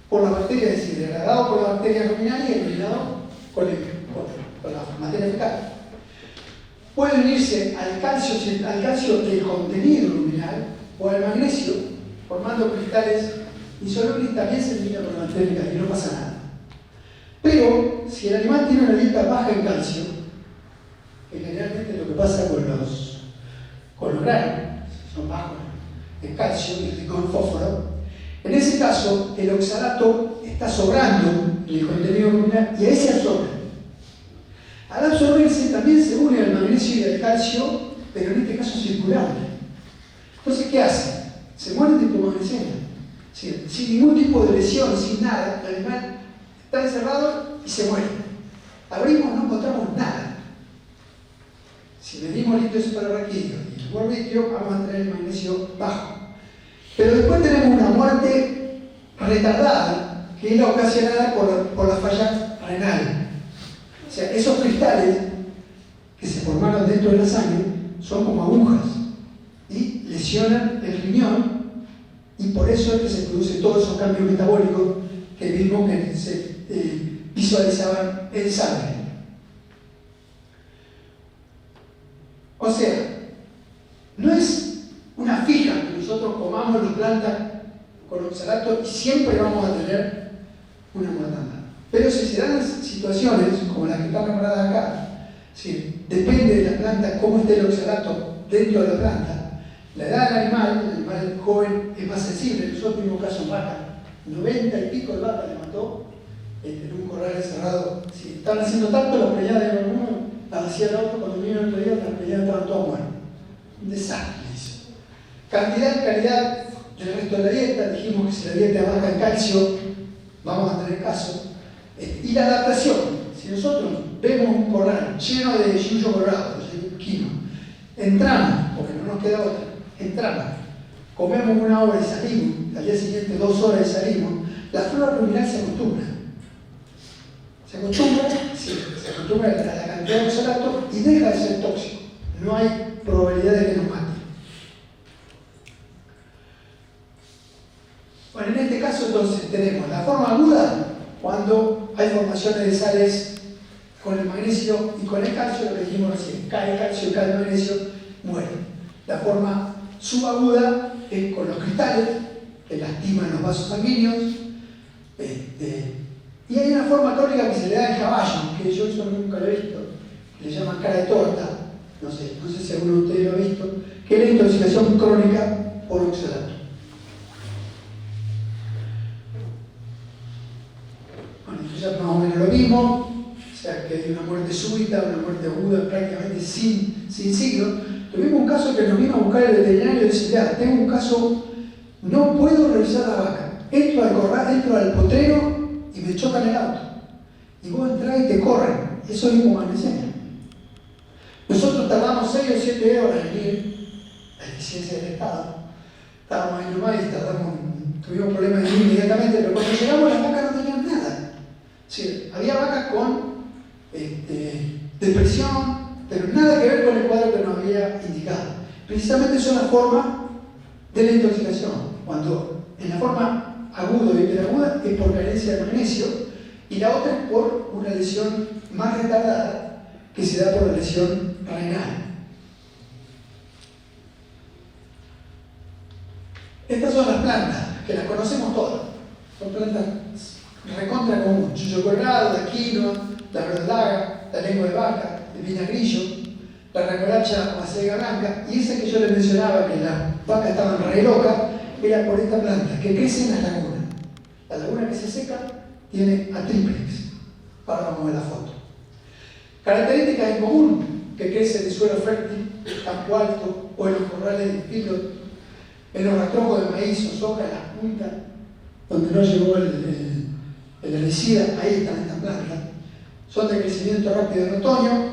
por la bacteria, es decir, degradado por la bacteria ruminal y eliminado con la materia fecal. Puede unirse al calcio del contenido ruminal o al magnesio, formando cristales insolubles, y también se elimina por la materia fecal y no pasa nada. Pero si el animal tiene una dieta baja en calcio, que generalmente es lo que pasa con los granos, son bajos en calcio y ricos en fósforo, en ese caso el oxalato está sobrando en el contenido ruminal y ahí se absorbe. Al absorberse también se une al magnesio y al calcio, pero en este caso circulable. Entonces, ¿qué hace? Se muere de hipomagnesemia. Sin ningún tipo de lesión, sin nada, el animal Está encerrado y se muere. Abrimos, no encontramos nada. Si medimos litio superraquídeo y el buen litio, vamos a tener el magnesio bajo. Pero después tenemos una muerte retardada, que es la ocasionada por la falla renal. O sea, esos cristales que se formaron dentro de la sangre son como agujas y lesionan el riñón, y por eso es que se producen todos esos cambios metabólicos que vimos que se visualizaban en sangre. O sea, no es una fija que nosotros comamos las plantas con oxalato y siempre vamos a tener una mortandad. Pero si se dan situaciones como las que están nombradas acá, si depende de la planta cómo esté el oxalato dentro de la planta, la edad del animal, el animal joven es más sensible. Nosotros tuvimos caso en vaca, 90 y pico de vaca le mató en un corral encerrado. Si estaban haciendo tanto, las preñadas de uno, las hacía el otro, cuando vino el otro día, las preñadas estaban todas muertas. Un desastre hizo. Cantidad y calidad del resto de la dieta, dijimos que si la dieta es baja en calcio, vamos a tener caso. Y la adaptación, si nosotros vemos un corral lleno de yuyo colorado, de quinoa, entramos, porque no nos queda otra, entramos, comemos 1 hora y salimos, al día siguiente 2 horas y salimos, la flora ruminal se acostumbra. Se acostumbra a la cantidad de oxalato y deja de ser tóxico. No hay probabilidad de que nos mate. Bueno, en este caso entonces tenemos la forma aguda, cuando hay formaciones de sales con el magnesio y con el calcio, lo que dijimos recién, cae el calcio y cae el magnesio, muere. La forma subaguda es con los cristales, que lastiman los vasos sanguíneos. Y hay una forma tónica que se le da al caballo, que yo eso nunca lo he visto, que le llaman cara de torta, no sé si alguno de ustedes lo ha visto, que es la intoxicación crónica por oxalato. Bueno, esto ya más o menos lo mismo, o sea que hay una muerte súbita, una muerte aguda prácticamente sin signo. Tuvimos un caso que nos vino a buscar el veterinario y dice, ya, tengo un caso, no puedo revisar la vaca, entro al corral, entro al potrero y me chocan el auto. Y vos entrás y te corren, eso es magnesenia. Nosotros tardamos 6 o 7 horas en ir, la eficiencia del Estado. Estábamos ahí nomás y tuvimos problemas de ir inmediatamente, pero cuando llegamos las vacas no tenían nada. Sí, había vacas con depresión, pero nada que ver con el cuadro que nos había indicado. Precisamente son las formas de la intoxicación. Cuando en la forma aguda o hiperaguda es por carencia de magnesio, y la otra es por una lesión más retardada que se da por la lesión renal. Estas son las plantas, que las conocemos todas. Son plantas recontra común. Yuyo colorado, la quinoa, la verdolaga, la lengua de vaca, el vinagrillo, la remolacha o acelga blanca, y esa que yo les mencionaba, que las vacas estaban re locas, era por esta planta, que crece en las lagunas. La laguna que se seca tiene a triplex. Ahora vamos a ver la foto. Características en común, que crece en suelo fértil, campo alto, o en los corrales de filo, en los rastrojos de maíz o soja, en las puntas, donde no llegó el herbicida, ahí están estas plantas. Son de crecimiento rápido en otoño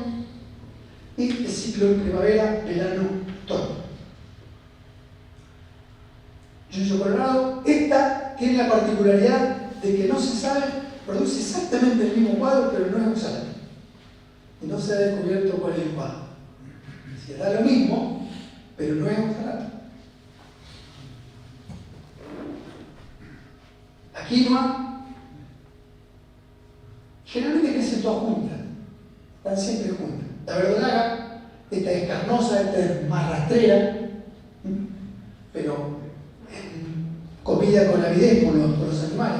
y el ciclo en primavera, verano, otoño. Yuyo colorado, esta tiene la particularidad de que no se sabe, produce exactamente el mismo cuadro, pero no es oxalato. Y no se ha descubierto cuál es el cuadro. Se da lo mismo, pero no es oxalato. La quinoa generalmente crecen todas juntas, están siempre juntas. La verdolaga, esta es carnosa, esta es más rastrera, pero comida con avidez por los animales,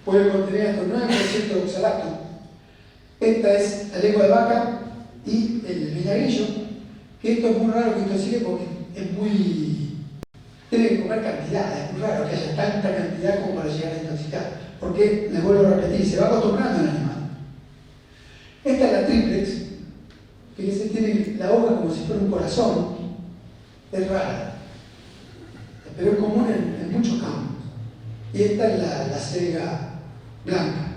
puede contener hasta un 9% de oxalato. Esta es la lengua de vaca y el vinagrillo, que esto es muy raro que intoxique porque es muy... tiene que comer cantidad, es muy raro que haya tanta cantidad como para llegar a intoxicar, porque, les vuelvo a repetir, se va acostumbrando el animal. Esta es la triplex, que tiene la hoja como si fuera un corazón, es rara, pero es común en muchos campos. Y esta es la selga blanca.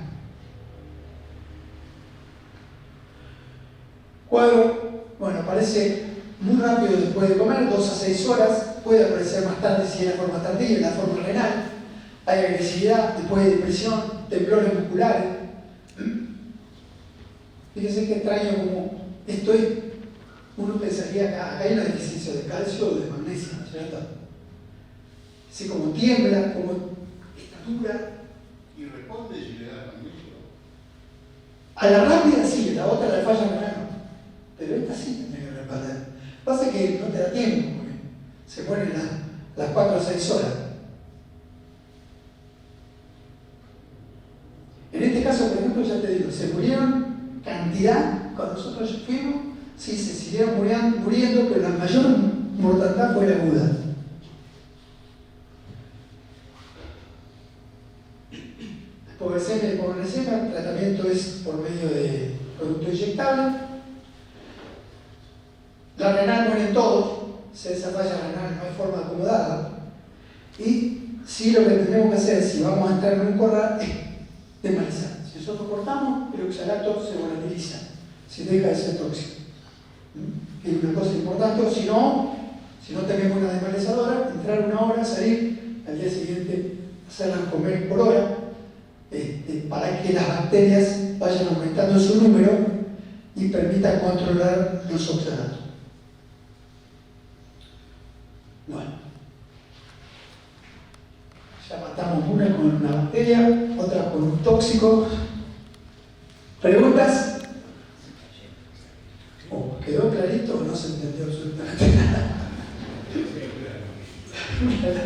Cuadro, bueno, aparece muy rápido después de comer, 2 a 6 horas, puede aparecer más tarde si es la forma tardía, en la forma renal. Hay agresividad, después de depresión, temblores musculares. Fíjense que extraño como esto es, uno pensaría que acá hay una deficiencia de calcio o de magnesio, ¿cierto? Así como tiembla, como estatura. Y responde si le da magnesio. A la rápida sí, la otra la falla renal no. Pero esta sí tiene que responder. Pasa que no te da tiempo, porque se ponen las 4 o 6 horas. En este caso, por ejemplo, ya te digo, se murieron cantidad, cuando nosotros fuimos, sí, se siguieron muriendo, pero la mayor mortandad fue la aguda. Hipoglucemia, el tratamiento es por medio de producto inyectable. La renal mueren todos, se esa falla renal no hay forma de acomodarla. Y sí, lo que tenemos que hacer, si vamos a entrar en un corral, es desmalizar. Si nosotros cortamos, el oxalato se volatiliza, se deja de ser tóxico. Es una cosa importante, o si no tenemos una desmalizadora, entrar 1 hora, salir, al día siguiente hacerlas comer por hora, para que las bacterias vayan aumentando su número y permitan controlar los oxalatos. Bueno, ya matamos una con una bacteria, otra con un tóxico. ¿Preguntas? ¿Quedó clarito o no se entendió absolutamente nada?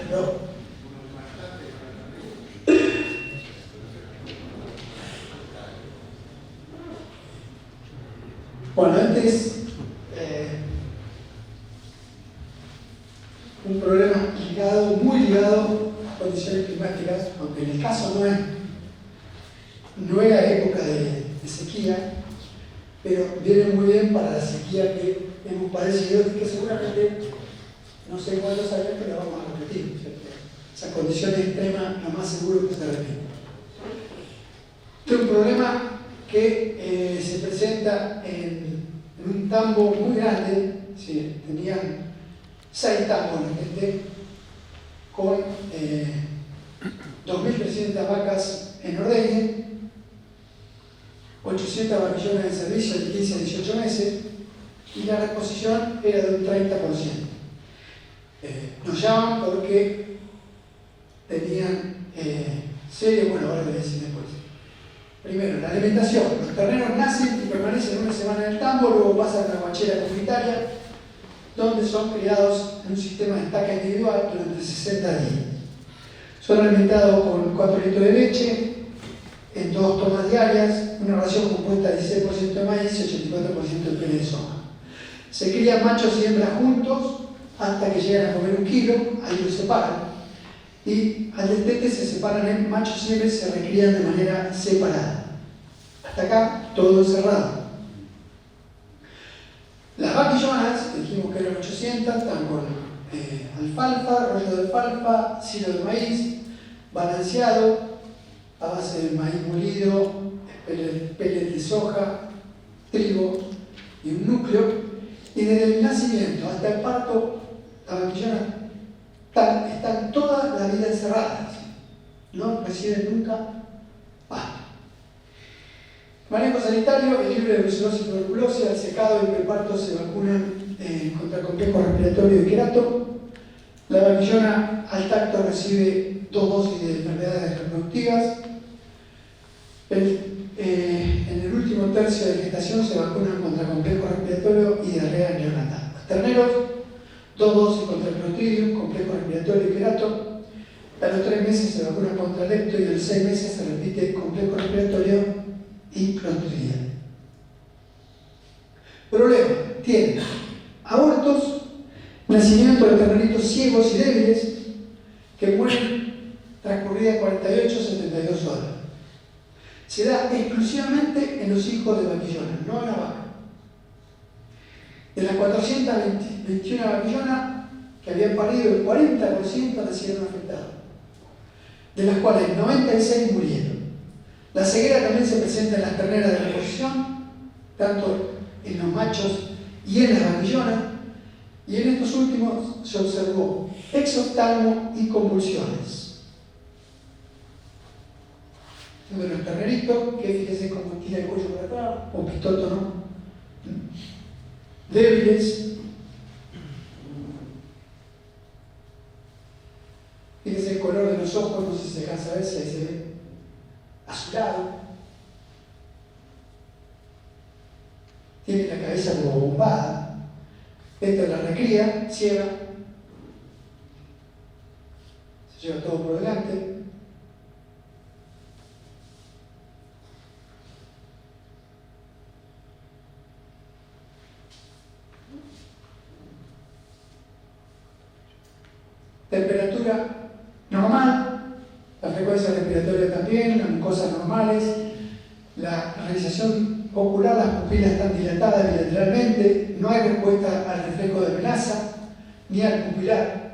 No. Bueno, este es un problema muy ligado a condiciones climáticas, aunque en el caso no era época de sequía, pero viene muy bien para la sequía que hemos padecido y que seguramente, no sé cuántos años, pero la vamos a repetir, ¿cierto? Esas condiciones extremas, lo más seguro que se repiten. Este es un problema que se presenta en un tambo muy grande, ¿sí? Tenían 6 tambos la gente, con 2.300 vacas en ordeñe, 800 vaquillones en servicio de 15 a 18 meses, y la reposición era de un 30%. Nos llaman porque tenían serie, bueno, ahora les voy a decir después. Primero, la alimentación. Los terneros nacen y permanecen 1 semana en el tambo, luego pasan a la guachera comunitaria, donde son criados en un sistema de estaca individual durante 60 días. Son alimentados con 4 litros de leche, en 2 tomas diarias, una ración compuesta de 16% de maíz y 84% de pene de soja. Se crían machos y hembras juntos hasta que llegan a comer 1 kilo, ahí los separan. Y al destete se separan en machos y hembras y se recrían de manera separada. Hasta acá, todo encerrado. Las vaquillonas, dijimos que eran 800, están con alfalfa, rollo de alfalfa, silo de maíz, balanceado, a base de maíz molido, pellets de soja, trigo y un núcleo. Y desde el nacimiento hasta el parto, las vaquillonas están toda la vida encerradas, no reciben nunca pasto. Manejo sanitario, el libre de brucelosis y tuberculosis, al secado y preparto se vacunan contra el complejo respiratorio y querato. La vaquillona al tacto recibe 2 dosis de enfermedades reproductivas. En el último tercio de gestación se vacunan contra el complejo respiratorio y diarrea neonatal. Los terneros, 2 dosis contra el Clostridium, complejo respiratorio y querato. A los 3 meses se vacuna contra el lepto y a los 6 meses se repite complejo respiratorio y Clostridium. Problema: tienen abortos, nacimiento de terneritos ciegos y débiles que mueren transcurridas 48 a 72 horas. Se da exclusivamente en los hijos de vaquillonas, no en la vaca. De las 421 vaquillonas que habían parido, el 40% nacieron afectados, de las cuales 96 murieron. La ceguera también se presenta en las terneras de reposición, tanto en los machos y en las vaquillonas, y en estos últimos se observó exoftalmo y convulsiones. Uno de los terneritos, que fíjese cómo tira el cuello para atrás, o pistótono, débiles. Fíjese el color de los ojos, no sé si se alcanza a ver, si ahí se ve azulado. Tiene la cabeza como bombada. Esta es la recría, ciega. Se lleva todo por delante. Temperatura normal, la frecuencia respiratoria también, las mucosas normales, la realización ocular, las pupilas están dilatadas bilateralmente, no hay respuesta al reflejo de amenaza ni al pupilar.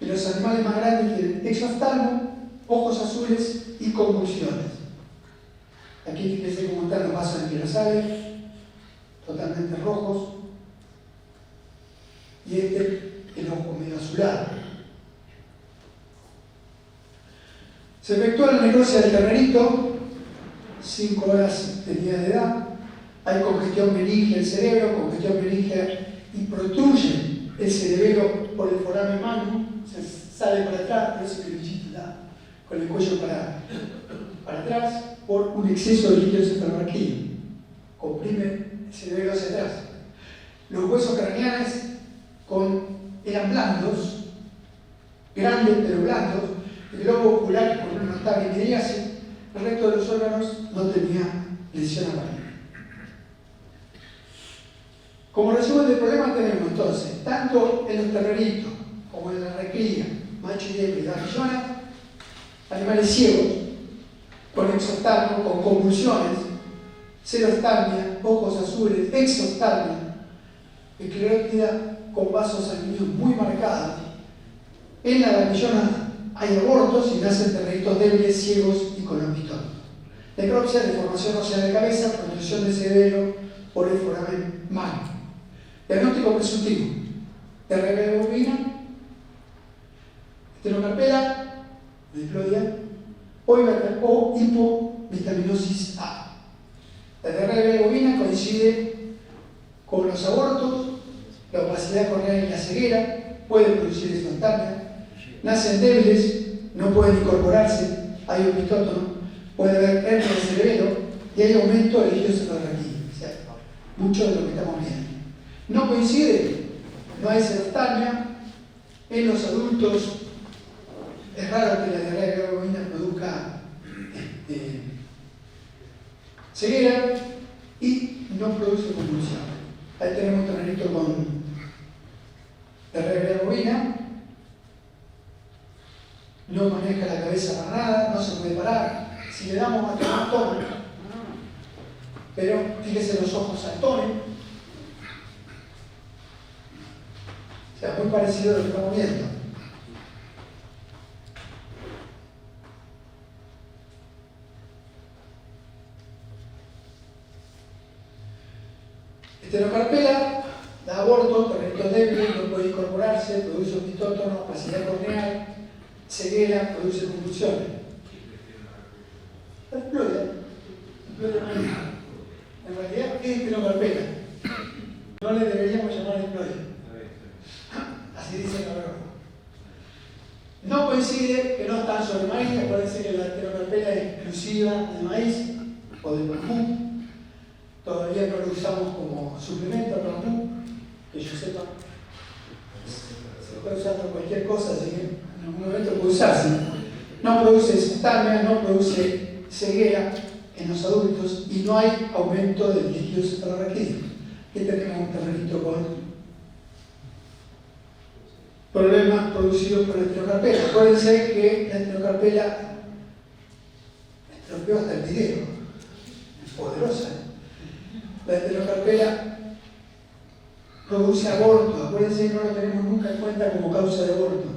Y los animales más grandes tienen exoftalmo, ojos azules y convulsiones. Aquí fíjense cómo están los vasos espinozales, totalmente rojos, y el ojo medio azulado. Se efectúa la necrosis del ternerito, 5 horas tenía de edad, hay congestión meningia del cerebro, congestión meningia y protruye el cerebelo por el foramen magnum, se sale para atrás, por eso que el bichito está con el cuello para atrás, por un exceso de líquido cefalorraquídeo, comprime el cerebelo hacia atrás. Los huesos craneales eran blandos, grandes pero blandos. El globo ocular con una notable miriácea, el resto de los órganos no tenía lesión aparente. Como resumen del problema tenemos entonces, tanto en los terneritos como en la recría, macho y hembra y vaquillonas, animales ciegos, con exoftalmo, con convulsiones, xeroftalmia, ojos azules, exoftalmia, esclerótida con vasos sanguíneos muy marcados. En la vaquillona hay abortos y nacen terneritos débiles, ciegos y con amistón. Necropsia, deformación ósea de cabeza, protrusión de cerebelo por el foramen magno. Diagnóstico presuntivo: diarrea bovina, estenocarpela, diplodia o hipovitaminosis A. La diarrea bovina coincide con los abortos, la opacidad corneal y la ceguera, puede producir exoftalmia. Nacen débiles, no pueden incorporarse, hay opitótono, puede haber hernia del cerebelo y hay aumento de líquido cefalorraquídeo. O sea, mucho de lo que estamos viendo. No coincide, no hay xeroftalmia. En los adultos es raro que la diarrea bovina produzca ceguera y no produce convulsión. Ahí tenemos un ternerito con diarrea bovina. No maneja la cabeza para nada, no se puede parar. Si le damos a tomar, toma. Pero fíjese los ojos saltones. O sea, muy parecido a lo que estamos viendo. Estenocarpela, da aborto, terneritos débiles, no puede incorporarse, produce opitótono, opacidad corneal, ceguera, produce convulsiones. La diplodia en realidad es estenocarpela. No le deberíamos llamar diplodia. Así dice el cabrón. No coincide que no están sobre maíz. Acuérdense que la estenocarpela es exclusiva de maíz o de bambú. Todavía no lo usamos como suplemento al bambú, que yo sepa. Se puede usar por cualquier cosa, así que en algún momento puede usarse. No produce exoftalmia, no produce ceguera en los adultos y no hay aumento del líquido cefalorraquídeo. Aquí tenemos un ternerito con problemas producidos por la estenocarpela. Acuérdense que la estenocarpela estropeó hasta el video, es poderosa. La estenocarpela produce aborto. Acuérdense que no lo tenemos nunca en cuenta como causa de aborto.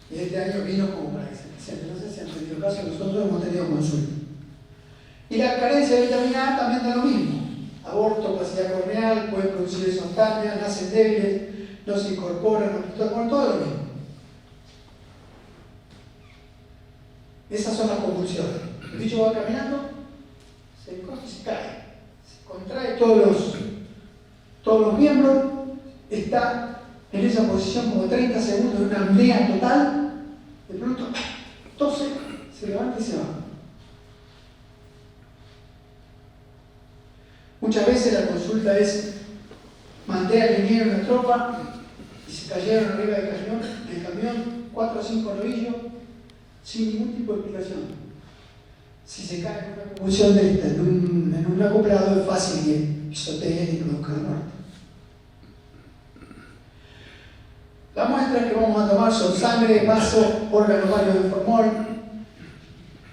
Y este año vino como para que se presente. No sé si han tenido caso, nosotros hemos tenido consulta. Y la carencia de vitamina A también da lo mismo. Aborto, opacidad corneal, pueden producir espontánea, nacen débiles, no se incorporan, bueno, todo lo mismo. Esas son las convulsiones. El bicho va caminando, se encoge y se cae. Se contrae todos los miembros, está en esa posición como 30 segundos de una apnea total, de pronto tose, se levanta y se va. Muchas veces la consulta es: mandé al ingeniero en la tropa y se cayeron arriba del camión 4 o 5 novillos sin ningún tipo de explicación. Si se cae en una convulsión de esta, en un acoplado, es fácil que pisoteen y produzca la muerte. Las muestras que vamos a tomar son sangre, vaso, órganos varios de formol.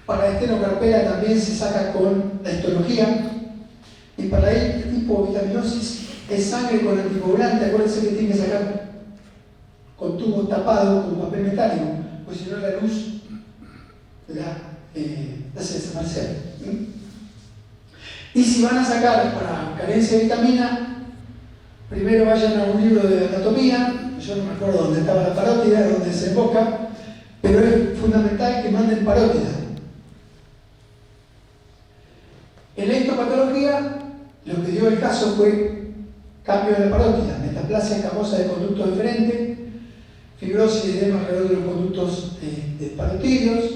Para estenocarpela también se saca con la histología. Y para la hipovitaminosis es sangre con anticoagulante. Acuérdense que tiene que sacar con tubos tapados con papel metálico, pues si no la luz la hace desaparecer. Y si van a sacar para carencia de vitamina, primero vayan a un libro de anatomía. Yo no me acuerdo dónde estaba la parótida, dónde se enfoca, pero es fundamental que manden parótida. En la histopatología, lo que dio el caso fue cambio de la parótida, metaplasia escamosa de conductos deferentes, fibrosis y edema alrededor de los conductos de parotidios,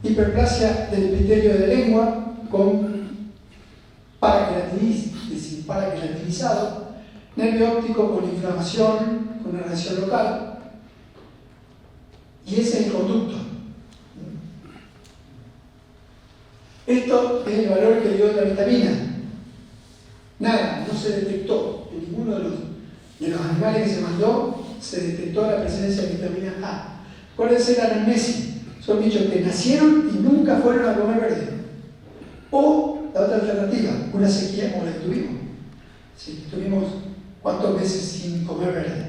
hiperplasia del epitelio de lengua con paraquelatinizado, nervio óptico con inflamación, con una reacción local, y ese es el conducto. Esto es el valor que dio la vitamina. Nada, no se detectó en ninguno de los animales que se mandó, se detectó la presencia de vitamina A. Acuérdense la anamnesis, son bichos que nacieron y nunca fueron a comer verde. O la otra alternativa, una sequía como la que tuvimos. Si tuvimos ¿cuántos meses sin comer verde?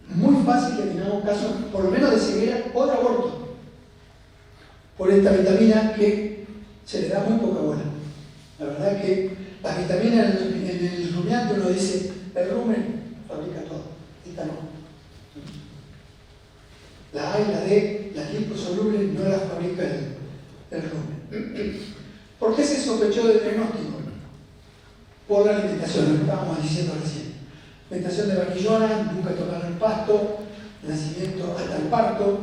Muy fácil que tengamos casos, por lo menos de ceguera o de aborto, por esta vitamina que se le da muy poca bola. La verdad que las vitaminas en el rumiante uno dice, el rumen fabrica todo, esta no. La A y la D, las liposolubles, no las fabrica el rumen. ¿Por qué se sospechó del diagnóstico? Por la alimentación, lo que estábamos diciendo recién. Alimentación de vaquillona, nunca tocar el pasto, nacimiento hasta el parto.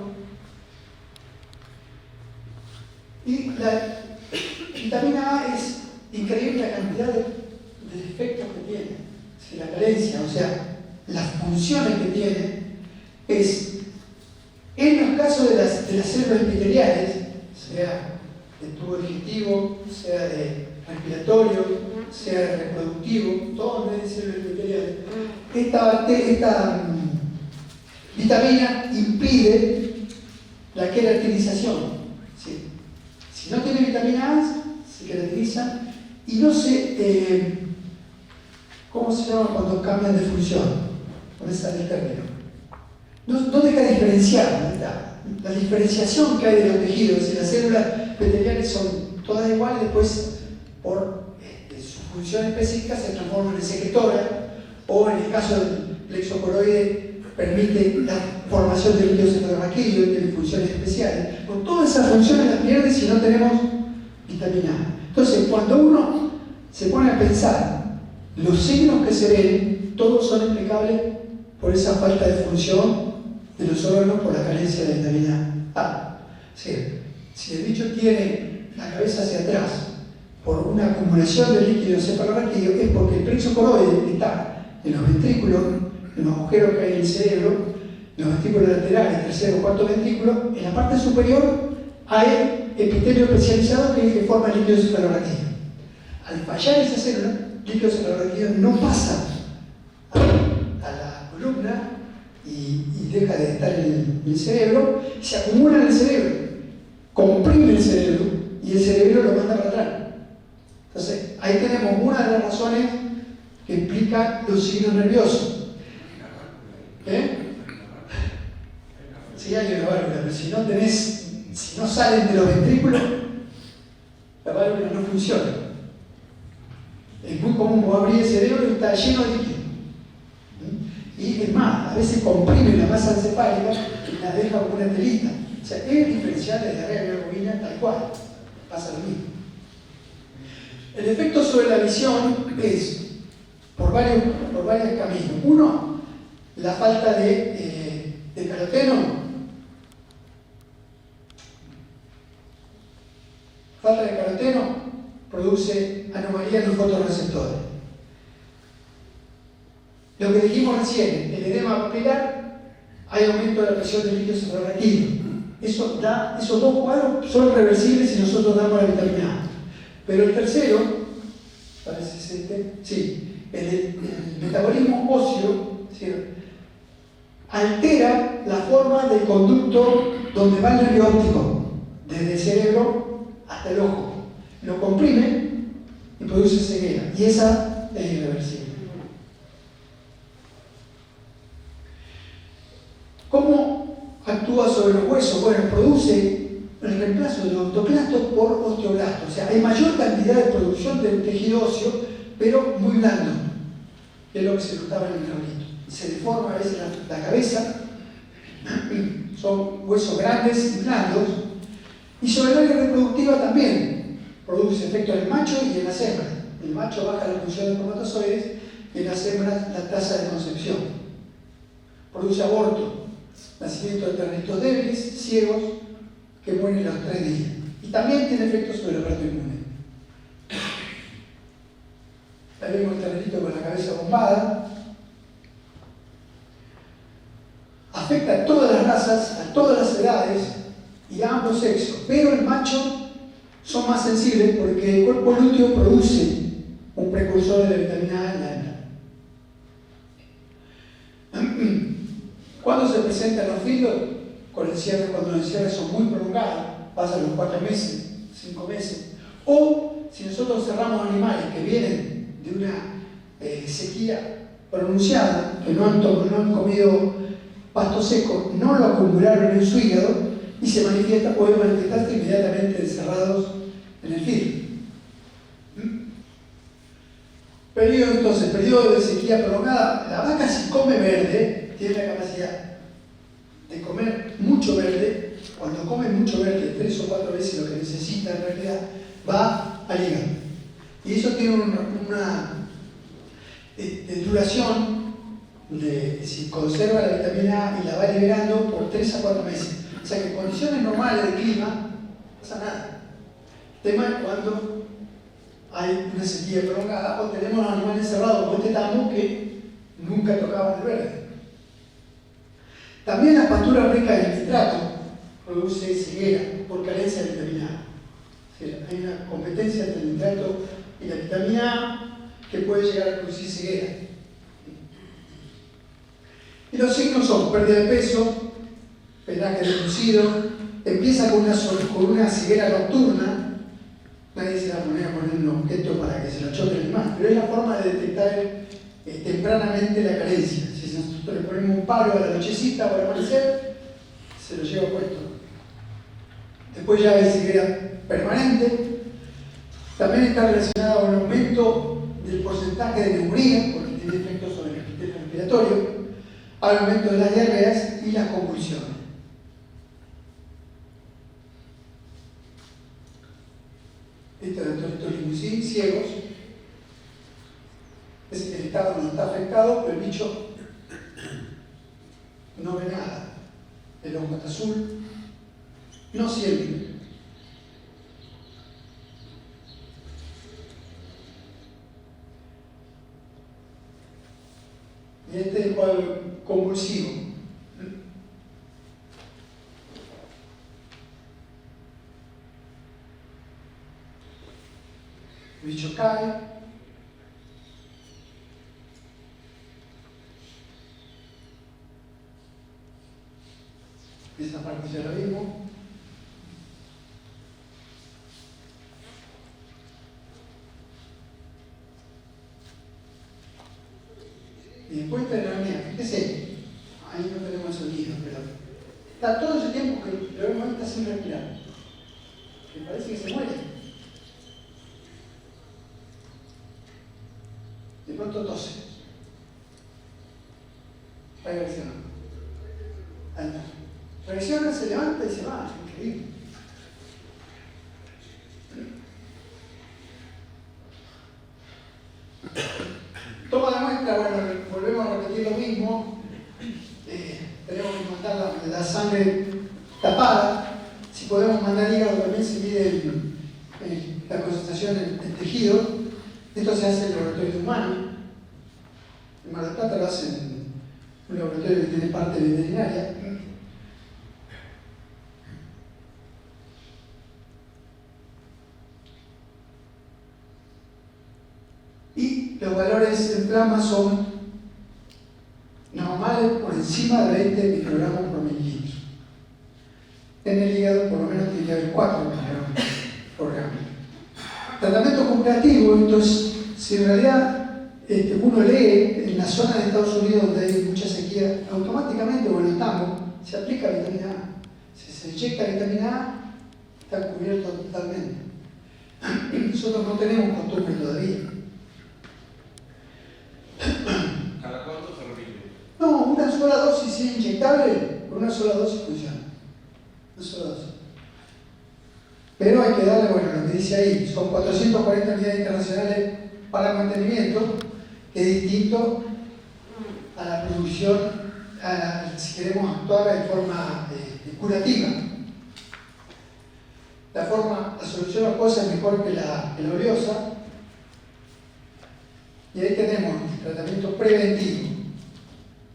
Y la vitamina A es increíble la cantidad de defectos que tiene. Si la carencia, o sea, las funciones que tiene, es en los casos de las células epiteliales, sea de tubo digestivo, sea de respiratorio, sea de reproductivo, todo en vez de células epiteliales, esta vitamina impide la queratinalización. ¿Sí? Si no tiene vitamina A, se queratiniza y no se, ¿cómo se llama cuando cambian de función? ¿Dónde sale el término? No deja de diferenciar. La diferenciación que hay de los tejidos y las células epiteliales son todas iguales, después por su función específica se transforman en secretoras, o en el caso del plexocoroide permite la formación de líquidos cefalorraquídeos y tiene funciones especiales. Con todas esas funciones las pierde si no tenemos vitamina A. Entonces, cuando uno se pone a pensar, los signos que se ven, todos son explicables por esa falta de función de los órganos por la carencia de vitamina A. Si el bicho tiene la cabeza hacia atrás por una acumulación de líquido cefalorraquídeo, es porque el plexo coroide está en los ventrículos, en los agujeros que hay en el cerebro, en los ventrículos laterales, tercero o cuarto ventrículo. En la parte superior hay epitelio especializado que es el que forma el líquido cefalorraquídeo. Al fallar esa célula, el líquido cefalorraquídeo no pasa a la columna y deja de estar en el cerebro, se acumula en el cerebro, comprime el cerebro y el cerebro lo manda para atrás. Entonces, ahí tenemos una de las razones que explica los signos nerviosos. Sí, hay una válvula, pero si no salen de los ventrículos, la válvula funciona. Es muy común, vos abrís el cerebro y está lleno de líquido. Y es más, a veces comprime la masa encefálica y la deja como una telita. O sea, es diferencial de diarrea de bovina tal cual. Pasa lo mismo. El efecto sobre la visión es por varios caminos. Uno, la falta de caroteno. Falta de caroteno produce anomalías en los fotorreceptores. Lo que dijimos recién, el edema papilar, hay aumento de la presión del líquido cerebral. Esos dos cuadros son reversibles si nosotros damos la vitamina A. Pero el tercero, parece el metabolismo óseo, ¿sí?, altera la forma del conducto donde va el nervio óptico, desde el cerebro hasta el ojo. Lo comprime y produce ceguera. Y esa es irreversible. ¿Cómo actúa sobre los huesos? Bueno, produce el reemplazo de los osteoclastos por osteoblastos. O sea, hay mayor cantidad de producción de tejido óseo, pero muy blando, que es lo que se notaba en el cabrito. Se deforma a veces la cabeza, son huesos grandes y blandos, y sobre el área reproductiva también produce efecto en el macho y en las hembras. El macho baja la función de espermatozoides y en las hembras la tasa de concepción. Produce aborto, nacimiento de ternitos débiles, ciegos, que mueren a los 3 días. Y también tiene efectos sobre el aparato inmune. Ahí vemos el ternito con la cabeza bombada. Afecta a todas las razas, a todas las edades y a ambos sexos. Pero el macho son más sensibles porque el cuerpo lúteo produce un precursor de la vitamina A en la hembra. ¿Cuándo se presentan los filos? Con el cierre, cuando los cierres son muy prolongados, pasan los 4 meses, 5 meses. O si nosotros cerramos animales que vienen de una sequía pronunciada, que no han comido pasto seco, no lo acumularon en su hígado y se manifiesta, puede manifestarse inmediatamente encerrados en el filo. Periodo de sequía prolongada. La vaca, si come verde, tiene la capacidad de comer mucho verde. Cuando come mucho verde, 3 o 4 veces lo que necesita en realidad, va al hígado. Y eso tiene una duración si conserva la vitamina A y la va liberando por 3 a 4 meses. O sea que en condiciones normales de clima no pasa nada. El tema es cuando hay una sequía prolongada o tenemos los animales encerrados como este tambo que nunca tocaban el verde. También la pastura rica en nitrato produce ceguera por carencia de vitamina A. O sea, hay una competencia entre el nitrato y la vitamina A que puede llegar a producir ceguera. Y los signos son pérdida de peso, pelaje reducido, empieza con una ceguera nocturna. Nadie se va a poner un objeto para que se lo choque el animal, pero es la forma de detectar tempranamente la carencia. Si nosotros le ponemos un palo a la nochecita o al amanecer, se lo lleva puesto. Después ya hay ceguera permanente. También está relacionada con el aumento del porcentaje de neumonía, porque tiene efectos sobre el sistema respiratorio, al aumento de las diarreas y las convulsiones. Estos limusín ciegos, el estado no está afectado, pero el bicho no ve nada. El ojo está azul, no siente. Y este es el cuadro convulsivo. El bicho cae. Esa parte ya la vimos. Y después está la mía. Fíjese, ahí no tenemos sonido, pero está todo ese tiempo que lo vemos, está sin respirar. Que parece que se muere. de pronto tose. Regresiona. Anda. Regresiona, se levanta y se va. Increíble. Toma la muestra, bueno, volvemos a repetir lo mismo. Tenemos que mandar la sangre tapada. Si podemos mandar hígado, también se mide la concentración en tejido. Esto se hace en el laboratorio humano. En Mar del Plata lo hacen en un laboratorio que tiene parte veterinaria. Y los valores en plasma son normales por encima de 20 microgramos por mililitro. En el hígado por lo menos tiene que haber 4 microgramos por gramo. Tratamiento curativo, entonces, si en realidad uno lee en la zona de Estados Unidos donde hay mucha sequía, automáticamente, bueno, estamos, se aplica vitamina A. Si se inyecta vitamina A, está cubierto totalmente. Nosotros no tenemos costumbre todavía. ¿Cada cuánto se repite? No, una sola dosis es inyectable, por una sola dosis funciona. Una sola dosis. Pero hay que darle, bueno, lo que dice ahí, son 440 unidades internacionales para mantenimiento, que es distinto a la producción, si queremos actuar de forma curativa. La solución acuosa es mejor que la oleosa. Y ahí tenemos el tratamiento preventivo.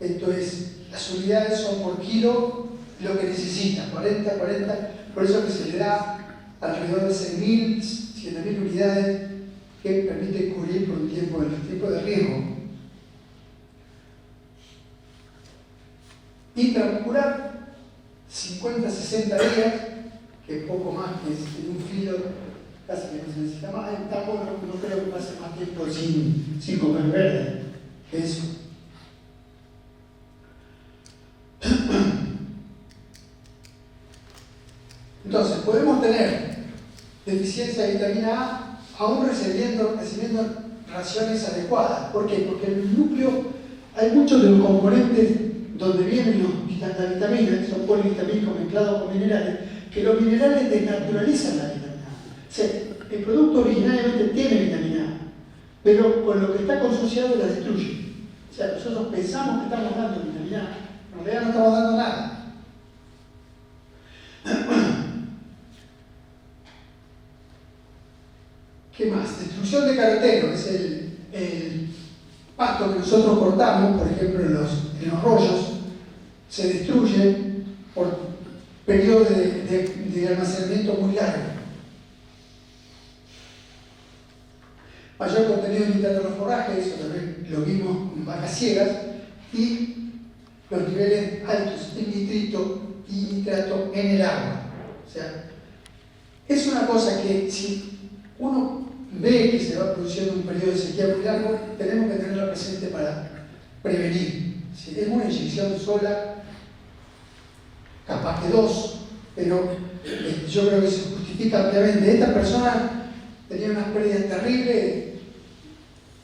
Esto es, las unidades son por kilo lo que necesita, 40, por eso que se le da alrededor de 6.000, 7.000 unidades que permite cubrir por un tiempo de riesgo. Intramuscular, 50, 60 días, que es poco más que en un filo, casi que no se necesita más. En tambo no creo que pase más tiempo sin comer verde que eso. Entonces, podemos tener deficiencia de vitamina A aún recibiendo raciones adecuadas. ¿Por qué? Porque en el núcleo hay muchos de los componentes donde vienen las vitaminas, que son polivitamínicos mezclados con minerales, que los minerales desnaturalizan la vitamina A. O sea, el producto originalmente tiene vitamina A, pero con lo que está consociado la destruye. O sea, nosotros pensamos que estamos dando vitamina A, en realidad no estamos dando nada. ¿Qué más? Destrucción de caroteno, es el pasto que nosotros cortamos, por ejemplo en los rollos, se destruye por periodos de almacenamiento muy largo. Mayor contenido de nitrato en los forrajes, eso también lo vimos con vacas ciegas, y los niveles altos de nitrito y nitrato en el agua. O sea, es una cosa que si uno ve que se va produciendo un periodo de sequía muy largo, tenemos que tenerla presente para prevenir. Si es una inyección sola, capaz que 2, pero yo creo que se justifica ampliamente. Esta persona tenía unas pérdidas terribles,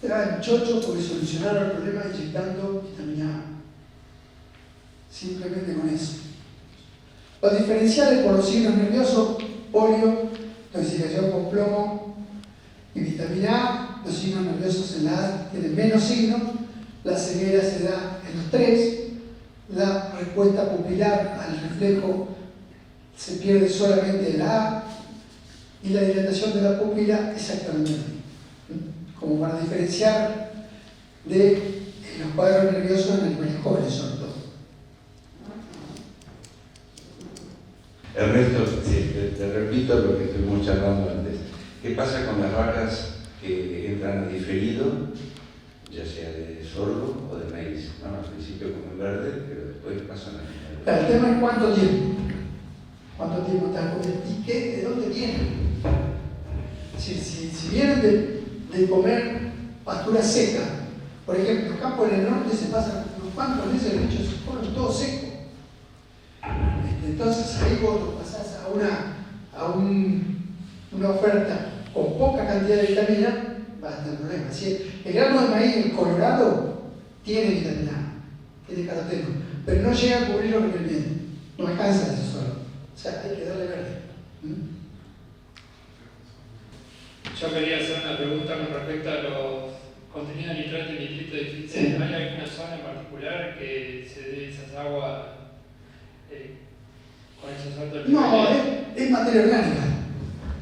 eran chochos porque solucionaron el problema inyectando vitamina A. Simplemente con eso. Los diferenciales por los signos nerviosos, polio, intoxicación con plomo y vitamina A. Los signos nerviosos en la A tienen menos signos, la ceguera se da en los 3, la respuesta pupilar al reflejo se pierde solamente en la A y la dilatación de la pupila exactamente como para diferenciar de los cuadros nerviosos en animales jóvenes sobre todo. Ernesto, te repito lo que estuvimos charlando antes. ¿Qué pasa con las vacas que entran a diferido, ya sea de sorgo o de maíz? ¿No? Al principio comen verde, pero después pasan a... El tema es cuánto tiempo. ¿Cuánto tiempo están comiendo? ¿Y qué? ¿De dónde vienen? Si vienen de comer pastura seca, por ejemplo, los campos en el norte se pasan unos cuantos meses, de hecho se ponen todo seco. Entonces ahí vos lo pasás a una oferta con poca cantidad de vitamina va a tener problemas. Si el grano de maíz colorado tiene vitamina A, tiene caroteno, pero no llega a cubrir los requerimientos, no alcanza eso solo. O sea, hay que darle verde. Yo quería hacer una pregunta con respecto a los contenidos de nitrato y nitrito de filtro. Sí. ¿Hay alguna zona en particular que se dé esas aguas con esos altos No, niveles? es materia orgánica.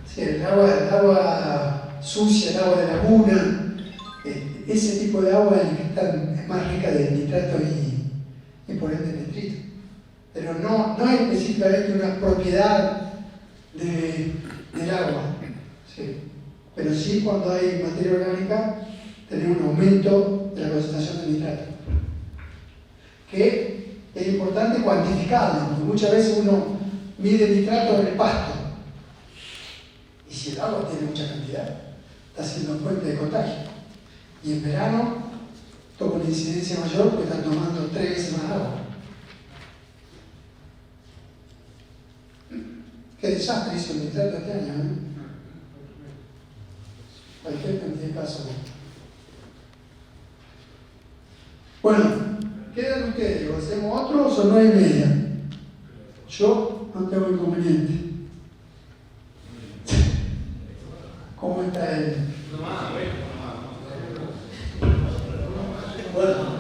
Sí, el agua sucia, el agua de laguna, ese tipo de agua es más rica de nitrato y por ende de nitrito. Pero no es específicamente una propiedad del agua. Sí. Pero sí, cuando hay materia orgánica, tenemos un aumento de la concentración de nitrato. Que es importante cuantificarlo, porque muchas veces uno mide nitrato en el pasto. Y si el agua tiene mucha cantidad, está siendo fuente de contagio. Y en verano toca una incidencia mayor porque están tomando 3 veces más agua. Qué desastre hizo el nitrato este año, ¿eh? Cualquier cantidad de casos. Bueno, quedan ustedes, ¿o hacemos otro o son 9:30? Yo no tengo inconveniente. ¿Cómo está él? Bueno.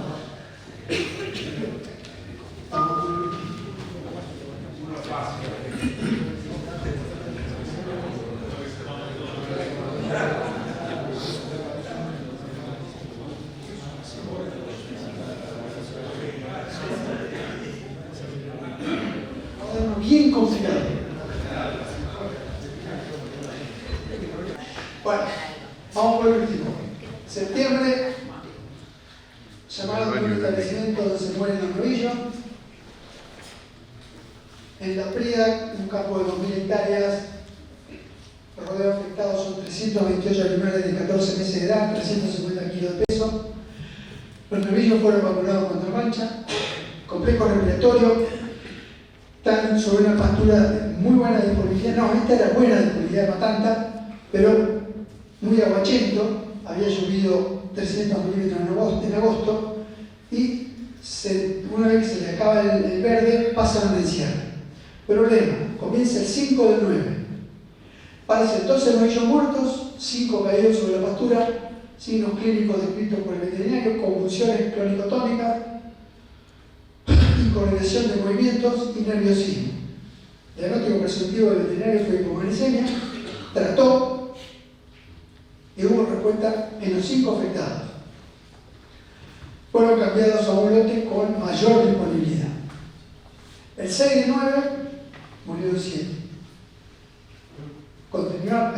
Bien complicado. Bueno, vamos por el último. Septiembre, llamado por un establecimiento donde se mueren los novillos. En la Prida, un campo de 2.000 hectáreas, los rodeos afectados son 328 animales de 14 meses de edad, 350 kilos de peso. Los novillos fueron vacunados contra mancha, complejo respiratorio. Están sobre una pastura de muy buena disponibilidad. No, esta era buena disponibilidad, no tanta, pero muy aguachento. Había llovido 300 milímetros en agosto y una vez que se le acaba el verde, pasan a encierro. Problema, comienza el 5 del 9. Parecen 12 novillos muertos, 5 caídos sobre la pastura, signos clínicos descritos por el veterinario, convulsiones clónico-tónicas, incoordinación de movimientos y nerviosismo. El diagnóstico presuntivo del veterinario fue hipoglicemia, trató y hubo respuesta en los 5 afectados. Fueron cambiados a un lote con mayor disponibilidad. El 6 de 9 murieron 7. Continuar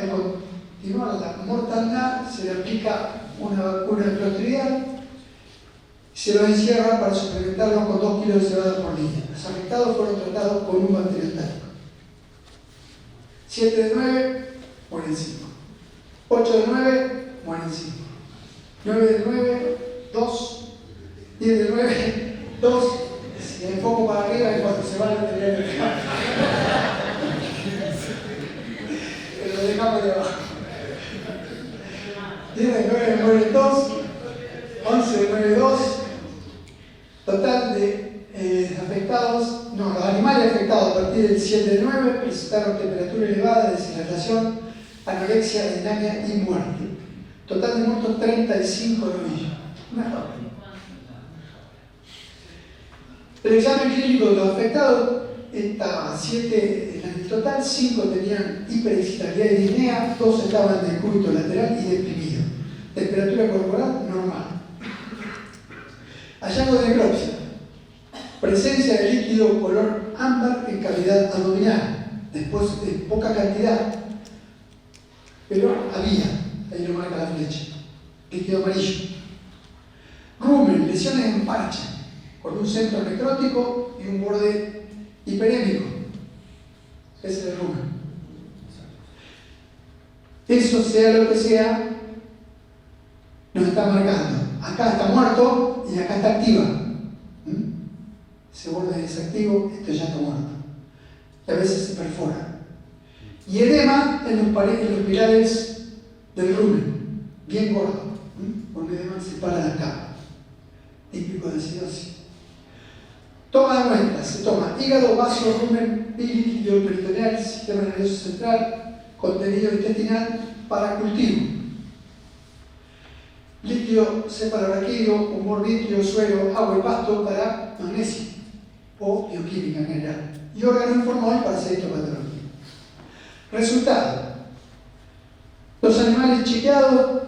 la mortandad, se le aplica una vacuna de clostridial. Se los encierra para suplementarlos con 2 kilos de cebada por día. Los afectados fueron tratados con un bacteriostático. 7 de 9, mueren 5. 8 de 9, mueren 5. 9 de 9, 2. 10 de 9, 2. Si me enfoco para arriba es cuando se van a tener el campo. Pero lo dejamos de abajo. 10 de 9, mueren 2. 11 de 9, 2. Total de afectados, no, los animales afectados a partir del 7 de 9 presentaron temperatura elevada, deshidratación, anorexia, dinamia y muerte. Total de muertos 35 novillos. El examen clínico de los afectados estaba 7 en el total, 5 tenían hiperexcitabilidad y disnea, 2 estaban de cúbito lateral y deprimido. Temperatura corporal normal. Hallazgo de necropsia. Presencia de líquido color ámbar en cavidad abdominal. Después de poca cantidad, pero había, ahí lo marca la flecha. Líquido amarillo. Rumen, lesiones en parche, con un centro necrótico y un borde hiperémico. Ese es el rumen. Eso, sea lo que sea, nos está marcando. Acá está muerto y acá está activa. Ese borde es activo, esto ya está muerto. Y a veces se perfora. Y edema en los pilares del rumen. bien gordo, porque además se para la capa, típico de acidosis. Toma de muestras, se toma hígado, vaso, rumen, bilis, líquido peritoneal, sistema nervioso central, contenido intestinal para cultivo. Líquido cefalorraquídeo, humor vítreo, suero, agua y pasto para magnesio o bioquímica en general. Y órgano informal para hacer histopatología. Resultado. Los animales chequeados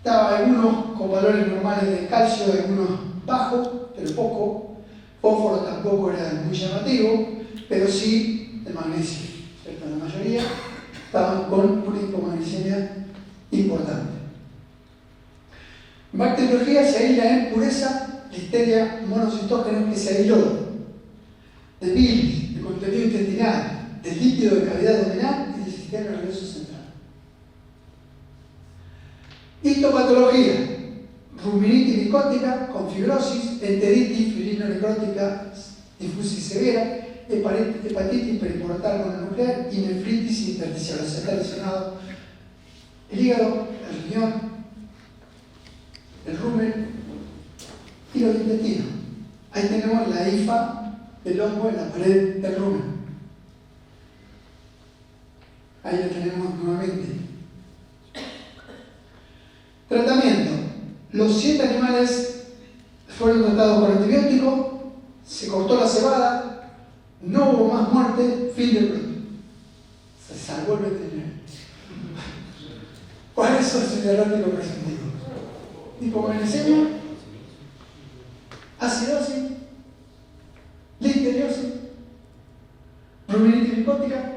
daban algunos con valores normales de calcio, algunos bajos, pero poco. Fósforo tampoco era muy llamativo, pero sí el magnesio. ¿Cierto? La mayoría estaban con una hipomagnesemia importante. En bacteriología se aísla en pureza Listeria monocitógeno que se aisló de bilis, de contenido intestinal, del líquido de cavidad abdominal y del sistema nervioso central. Histopatología: ruminitis micótica con fibrosis, enteritis fibrino-necrótica difusa y severa, hepatitis periportal mononuclear y nefritis intersticial. O sea, está lesionado el hígado, el riñón, el rumen y los intestinos. Ahí tenemos la hifa del hongo en la pared del rumen. Ahí lo tenemos nuevamente. Tratamiento: los 7 animales fueron tratados con antibióticos, se cortó la cebada, no hubo más muerte, fin del brote. Se salvó el veterinario. ¿Cuáles son sus diagnósticos presuntivos? Hipomagnesemia, acidosis, listeriosis, ruminitis micótica.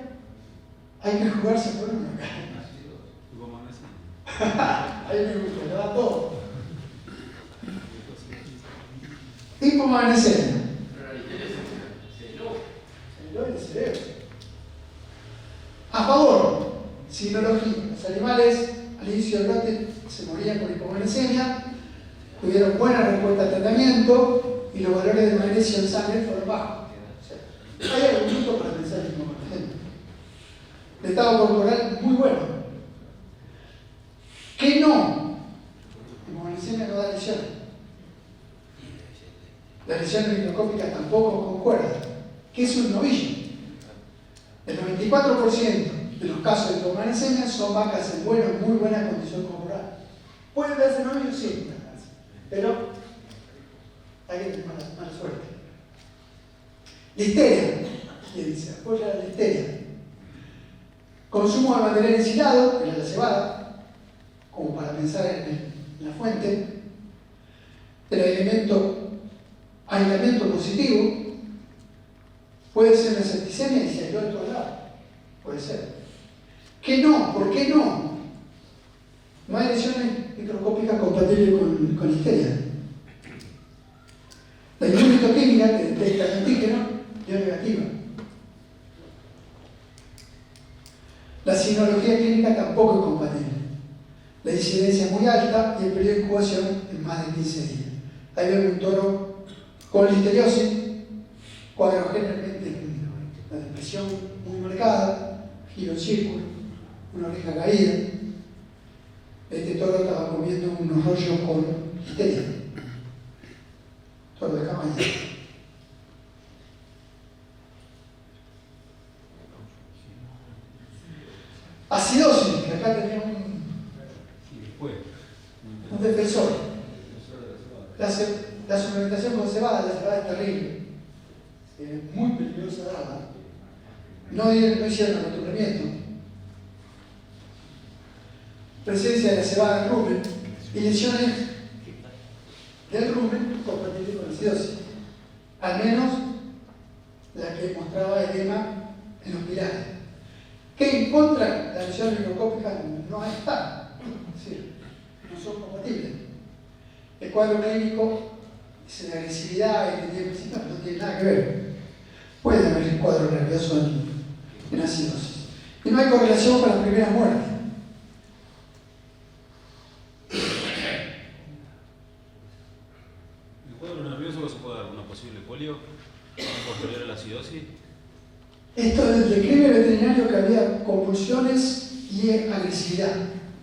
Hay que jugarse por una acá. Ahí me gusta, le da todo. Hipomagnesemia. Se heló el cerebro. A favor, sinología. Los animales al inicio del brote se morían con hipomagnesemia, tuvieron buena respuesta al tratamiento y los valores de magnesio en sangre fueron bajos. O sea, hay argumentos para pensar en hipomagnesemia. El estado corporal muy bueno. ¿Qué no? Hipomagnesemia no da lesiones. Las lesiones microscópicas tampoco concuerdan. ¿Qué es un novillo? El 94% de los casos de hipomagnesemia son vacas en buena, muy buena condición corporal. ¿Puede darse novillo? Sí, pero hay que tener mala suerte. Listeria. ¿Quién se apoya a la listeria? Consumo de material ensilado, que era la cebada, como para pensar en la fuente. El aislamiento positivo. Puede ser una septicemia y se aisló de todos lados. Puede ser. ¿Qué no? ¿Por qué no? No hay lesiones microscópicas compatibles con listeria. La inmunohistoquímica que detecta el antígeno dio negativa. La sinología clínica tampoco es compatible. La incidencia es muy alta y el periodo de incubación es más de 15 días. Ahí vemos un toro con listeriosis, cuadro generalmente clínico. La depresión muy marcada, giro en círculo, una oreja caída. Este toro estaba comiendo unos rollos con listeria. Toro de cabaña. Acidosis, que acá tenía un defensor. La suplementación con cebada, la cebada es terrible. Es muy peligrosa darla. No hicieron acostumbramiento. Presencia de la cebada en rumen y lesiones del rumen compatibles con acidosis. Al menos la que mostraba edema en los pilares. Que en contra la lesión microscópica no está. Es decir, no son compatibles. El cuadro clínico es la agresividad y el diagnóstico no tiene nada que ver. Puede haber el cuadro nervioso en acidosis. Y no hay correlación con las primeras muertes. ¿El cuadro nervioso que se puede dar una posible polio posterior a la acidosis? Esto describe el veterinario que había convulsiones y agresividad.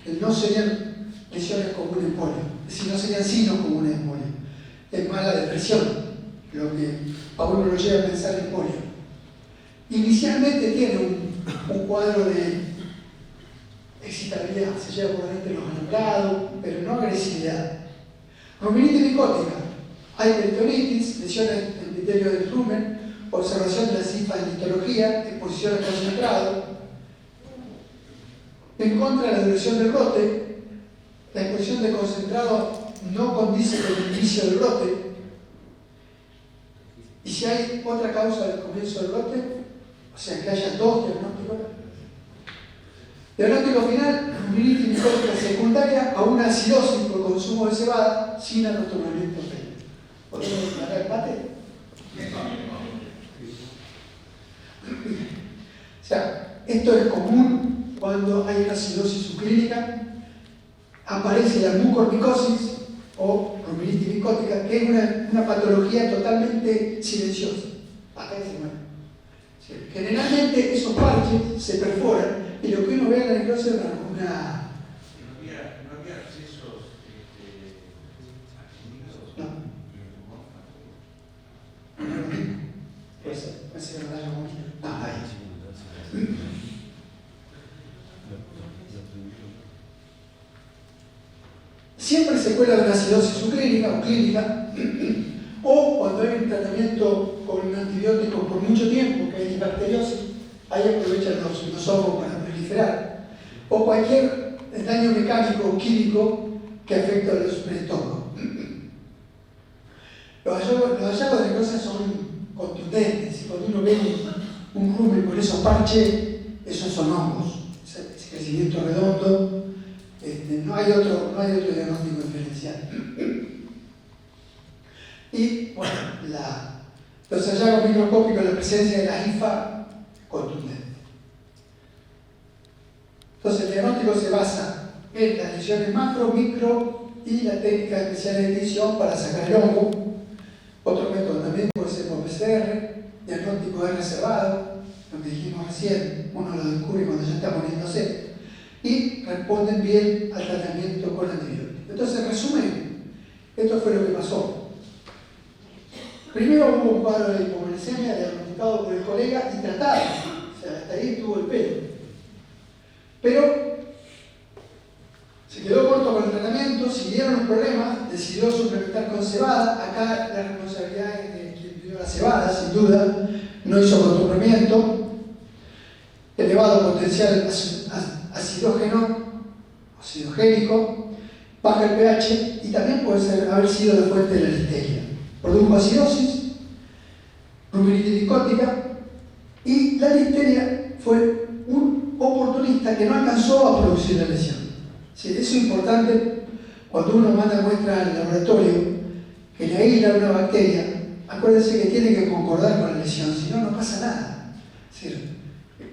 que no serían lesiones comunes en polio, es decir, no serían signos comunes en polio. Es más la depresión, lo que a uno lo lleva a pensar en polio. Inicialmente tiene un cuadro de excitabilidad, se lleva por dentro los alambrados, pero no agresividad. Ruminitis micótica, hay peritonitis, lesiones del epitelio del rumen, observación de las hifas en histología, exposición al concentrado. En contra de la duración del brote, la exposición de concentrado no condice con el inicio del brote. Y si hay otra causa del comienzo del brote, o sea que haya dos diagnósticos. Diagnóstico final, ruminitis micótica secundaria a una acidosis por consumo de cebada sin acostumbramiento previo. ¿Podemos declarar empate? O sea, esto es común cuando hay una acidosis subclínica, aparece la mucormicosis o ruminitis micótica, que es una patología totalmente silenciosa. Hasta que se muere. Generalmente esos parches se perforan y lo que uno ve en la necrosis es una... ¿No había accesos accidentados? No. Puede ser una raya muy... No, ahí. Siempre secuela de una acidosis subclínica o clínica, o cuando hay un tratamiento con antibióticos por mucho tiempo, que hay bacteriosis, ahí aprovechan los hongos para proliferar, o cualquier daño mecánico o químico que afecta a los estómagos. Los hallazgos de necrosis son contundentes, y cuando uno ve un rumen con esos parches, esos son hongos, ese crecimiento redondo. No hay otro diagnóstico diferencial. Y bueno, los hallazgos microscópicos, la presencia de la hifa contundente. Entonces el diagnóstico se basa en las lesiones macro, micro y la técnica especial de edición para sacar el hongo. Otro método también puede ser por PCR, diagnóstico es reservado, lo que dijimos recién, uno lo descubre cuando ya está poniéndose. Y responden bien al tratamiento con antibióticos. Entonces, en resumen, esto fue lo que pasó. Primero hubo un cuadro de hipoglucemia diagnosticado por el colega y tratado. O sea, hasta ahí estuvo el pelo. Pero se quedó corto con el tratamiento, siguieron los problemas, decidió suplementar con cebada. Acá la responsabilidad es de quien pidió la cebada, sin duda. No hizo acostumbramiento. Elevado potencial acidogénico, baja el pH y también puede haber sido la fuente de la listeria. Produjo acidosis, ruminitis micótica y la listeria fue un oportunista que no alcanzó a producir la lesión. Sí, eso es importante cuando uno manda muestra al laboratorio que le aísla una bacteria. Acuérdense que tiene que concordar con la lesión, si no, no pasa nada. ¿Sí?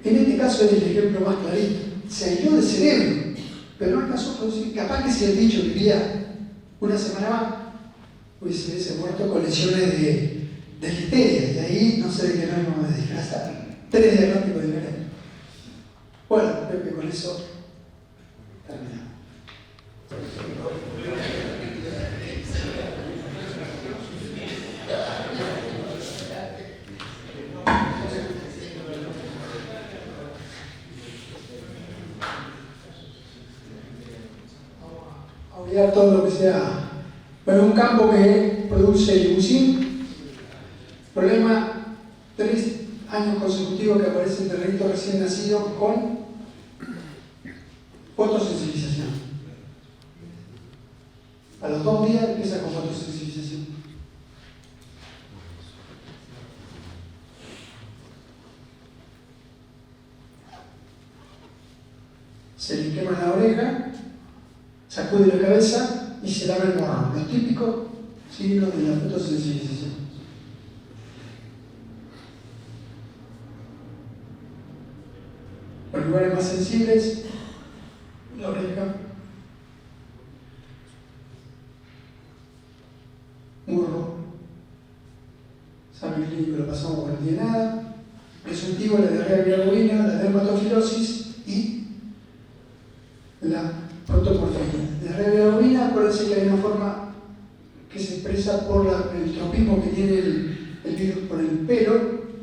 En este caso es el ejemplo más clarito. Se aisló del cerebro, pero no alcanzó a producir. Capaz que si el bicho vivía una semana más, hubiese muerto con lesiones de listeria, y ahí no sé de qué nos íbamos a disfrazar. 3 diagnósticos diferentes. Bueno, creo que con eso terminamos. Olvidar todo lo que sea. Bueno, un campo que produce leucin, problema 3 años consecutivos que aparece en terreno recién nacido con fotosensibilización. A los 2 días empieza con fotosensibilización. Se le quema la oreja, sacude la cabeza y se lava el morrón. Los típicos signos de la fotosensibilización. Los lugares más sensibles, la oreja, murro, examen clínico lo pasamos por el día nada, presuntivo la diarrea viral bovina, la dermatofilosis y la protoporfiria. La rebilirrubina, acuérdense que hay una forma que se expresa por el tropismo que tiene el virus por el pelo,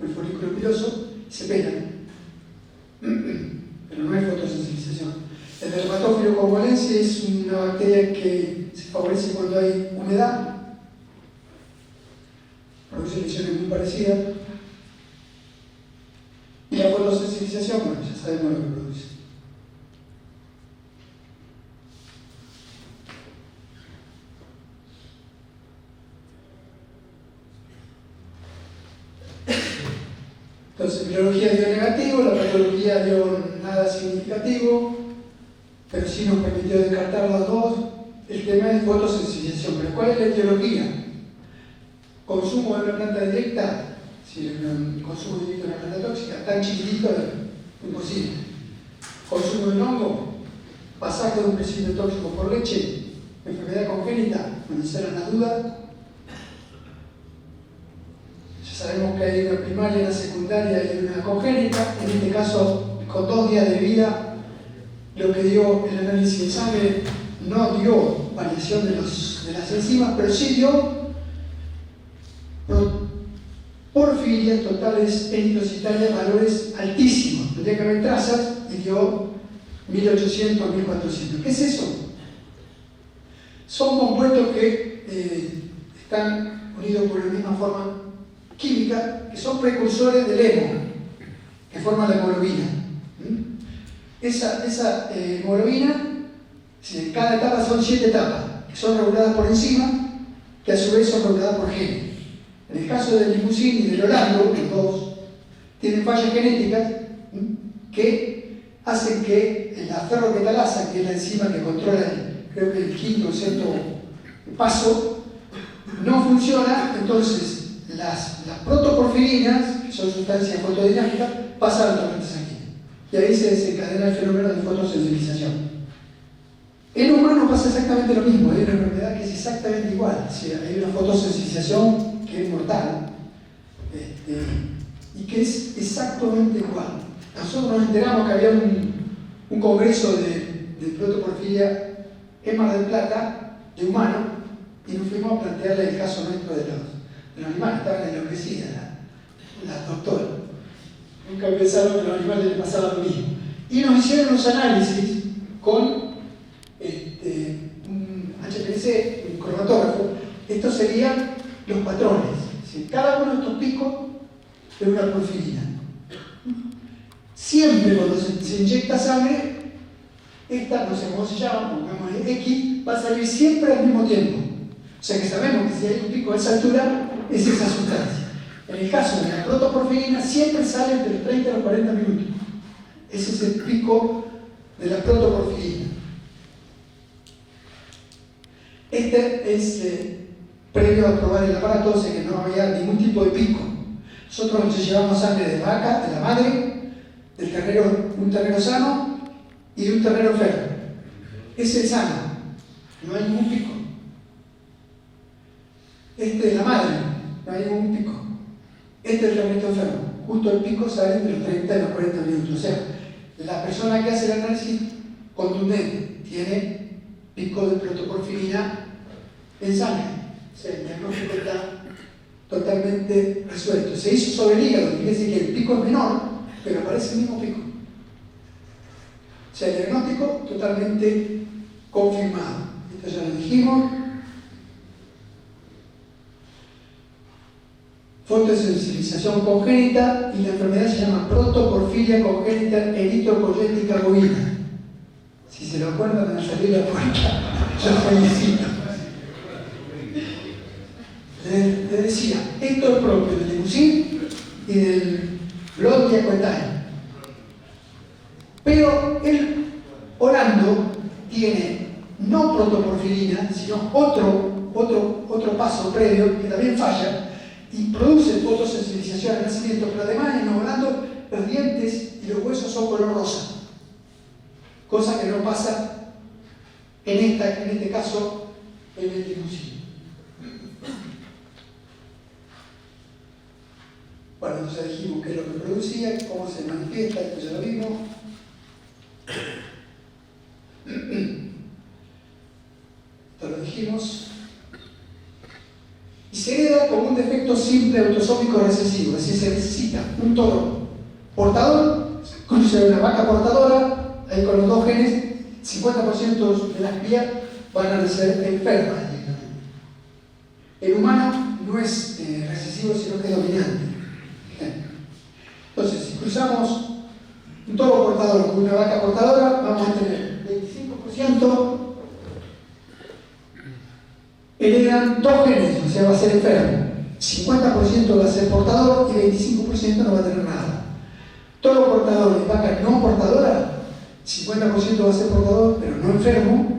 el folículo piloso, y se pega. Pero no hay fotosensibilización. El dermatófilo congolense es una bacteria que se favorece cuando hay humedad, produce lesiones muy parecidas. Y la fotosensibilización, bueno, ya sabemos lo que produce. Entonces, virología dio negativo, la patología dio nada significativo, pero sí nos permitió descartar los dos. El tema es fotosensibilización, pero ¿cuál es la etiología? Consumo de una planta directa, si el consumo directo de una planta tóxica, tan chiquitito, imposible. Consumo de un hongo, pasaje de un principio tóxico por leche, enfermedad congénita, cuando se eran las dudas. Ya sabemos que hay una primaria, una secundaria y una congénita. En este caso, con 2 días de vida, lo que dio el análisis de sangre no dio variación de las enzimas, pero sí dio porfirias totales eritrocitarias, valores altísimos. Tendría que haber trazas y dio 1800 a 1400. ¿Qué es eso? Son compuestos que están unidos por la misma forma química, que son precursores del hemo, que forman la hemoglobina. Esa hemoglobina, en cada etapa son 7 etapas, que son reguladas por enzimas, que a su vez son reguladas por genes. En el caso del limusín y del holando, los dos tienen fallas genéticas que hacen que la ferroquetalasa, que es la enzima que controla creo que el quinto o sexto paso, no funciona. Entonces las protoporfirinas, que son sustancias fotodinámicas, pasan a la torrente sanguínea. Y ahí se desencadena el fenómeno de fotosensibilización. En humano pasa exactamente lo mismo, hay una enfermedad que es exactamente igual. O sea, hay una fotosensibilización que es mortal y que es exactamente igual. Nosotros nos enteramos que había un congreso de protoporfiria en Mar del Plata, de humano, y nos fuimos a plantearle el caso nuestro de los animales. Estaban enloquecidas las doctoras. Nunca pensaron que a los animales les pasaba lo mismo. Y nos hicieron los análisis con un HPLC, un cromatógrafo. Estos serían los patrones. Cada uno de estos picos es una porfirina. Siempre cuando se inyecta sangre, esta, no sé cómo se llama, pongámosle X, va a salir siempre al mismo tiempo. O sea que sabemos que si hay un pico a esa altura, es esa sustancia. En el caso de la protoporfirina, siempre sale entre los 30 y los 40 minutos. Ese es el pico de la protoporfirina. Este es previo a probar el aparato, o sea que no había ningún tipo de pico. Nosotros nos llevamos sangre de vaca, de la madre, del ternero, un ternero sano y de un ternero enfermo. Ese es sano, no hay ningún pico. Este de la madre, no hay ningún pico. Este es el ternero enfermo, justo el pico sale entre los 30 y los 40 minutos. O sea, la persona que hace el análisis contundente tiene pico de protoporfirina en sangre. O sea, el diagnóstico está totalmente resuelto. Se hizo sobre el hígado, quiere decir que el pico es menor, pero aparece el mismo pico. O sea, el diagnóstico totalmente confirmado. Esto ya lo dijimos. Fotosensibilización congénita, y la enfermedad se llama protoporfiria congénita eritropoyética bovina. Si se lo acuerdan, me salió la puerta. Yo felicito. Les decía, esto es propio del limusín y del blond diacuetano. Pero el holando tiene no protoporfirina, sino otro paso previo que también falla y produce fotosensibilización al nacimiento, pero además en los holandos los dientes y los huesos son color rosa, cosa que no pasa en este caso en el limusín. Bueno, entonces dijimos qué es lo que producía, cómo se manifiesta, esto ya lo vimos. dijimos. Y se hereda como un defecto simple autosómico recesivo, es decir, se necesita un toro portador, cruza una vaca portadora, ahí con los dos genes, 50% de las crías van a nacer enfermas. El humano no es recesivo, sino que es dominante. Entonces, si cruzamos un toro portador con una vaca portadora, vamos a tener 25% heredan dos genes, o sea, va a ser enfermo. 50% va a ser portador y 25% no va a tener nada. Toro portador y vaca no portadora, 50% va a ser portador, pero no enfermo,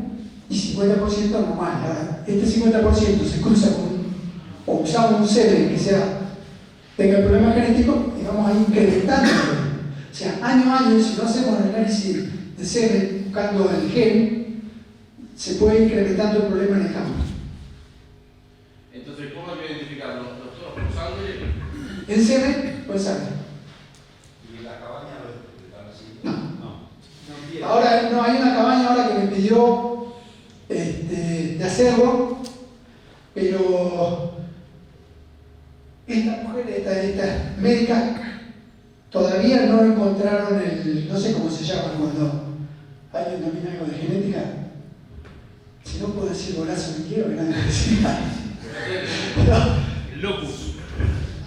y 50% normal. Ahora, este 50% se cruza con, o usamos un semen que tenga el problema genético y vamos a ir incrementando. O sea, año a año, si no hacemos el análisis de semen buscando el gen, se puede ir incrementando el problema en el campo. Entonces, ¿cómo hay que identificar los toros por sangre? ¿En semen o en sangre? ¿Y en la cabaña están así? No. Ahora, no, hay una cabaña ahora que me pidió de hacerlo, pero esta mujer, esta médica, todavía no encontraron no sé cómo se llama cuando alguien domina algo de genética. Si no puedo decir golazo que quiero, que nadie me decida. El locus.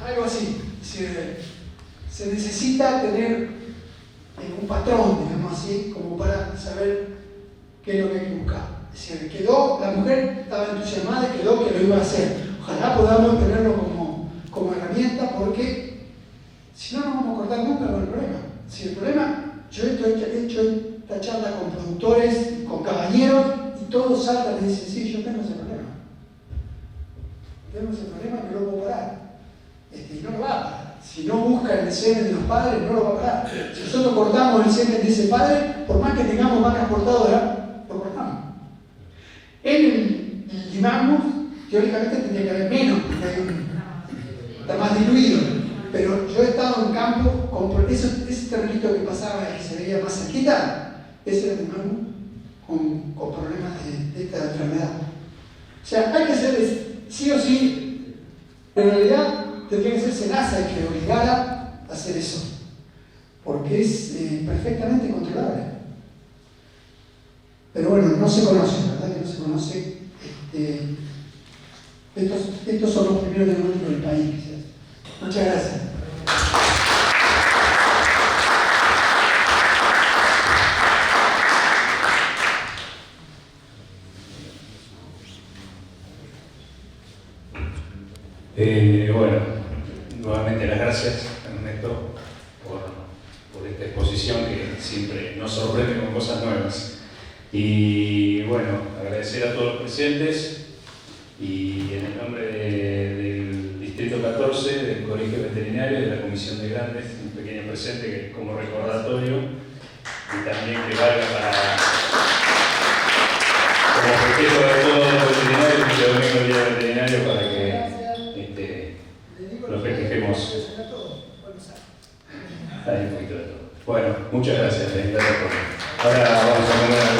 Algo así. Se necesita tener un patrón, digamos así, como para saber qué es lo que hay que buscar. Es decir, la mujer estaba entusiasmada y quedó que lo iba a hacer. Ojalá podamos tenerlo como herramienta, porque si no, no vamos a cortar nunca con el problema. Si el problema, yo he hecho esta charla con productores, con cabañeros, y todos saltan y dicen, sí, yo tengo ese problema. Tengo ese problema y no lo puedo parar. Y no lo va a parar. Si no buscan el semen de los padres, no lo va a parar. Si nosotros cortamos el semen de ese padre, por más que tengamos vacas portadoras, lo cortamos. En el Limamus, teóricamente tendría que haber menos, porque está más diluido. Pero yo he estado en campo con ese terrenito que pasaba y que se veía más cerquita, ese era el Limamus con problemas de esta enfermedad. O sea, hay que hacer sí o sí, en realidad tendría que ser SENASA el que obligara a hacer eso, porque es perfectamente controlable. Pero bueno, no se conoce, ¿verdad? Que no se conoce. Estos son los primeros diagnósticos del país. Muchas gracias. Bueno, nuevamente las gracias, Ernesto, por esta exposición que siempre nos sorprende con cosas nuevas. Y bueno, agradecer a todos los presentes y en el nombre del Distrito 14, del Colegio Veterinario y de la Comisión de Grandes, un pequeño presente que como recordatorio y también que valga como respeto de todos los veterinarios y el domingo del Día Veterinario para que lo festejemos. Hay un poquito de todo. Bueno, muchas gracias. Ahora vamos a comer.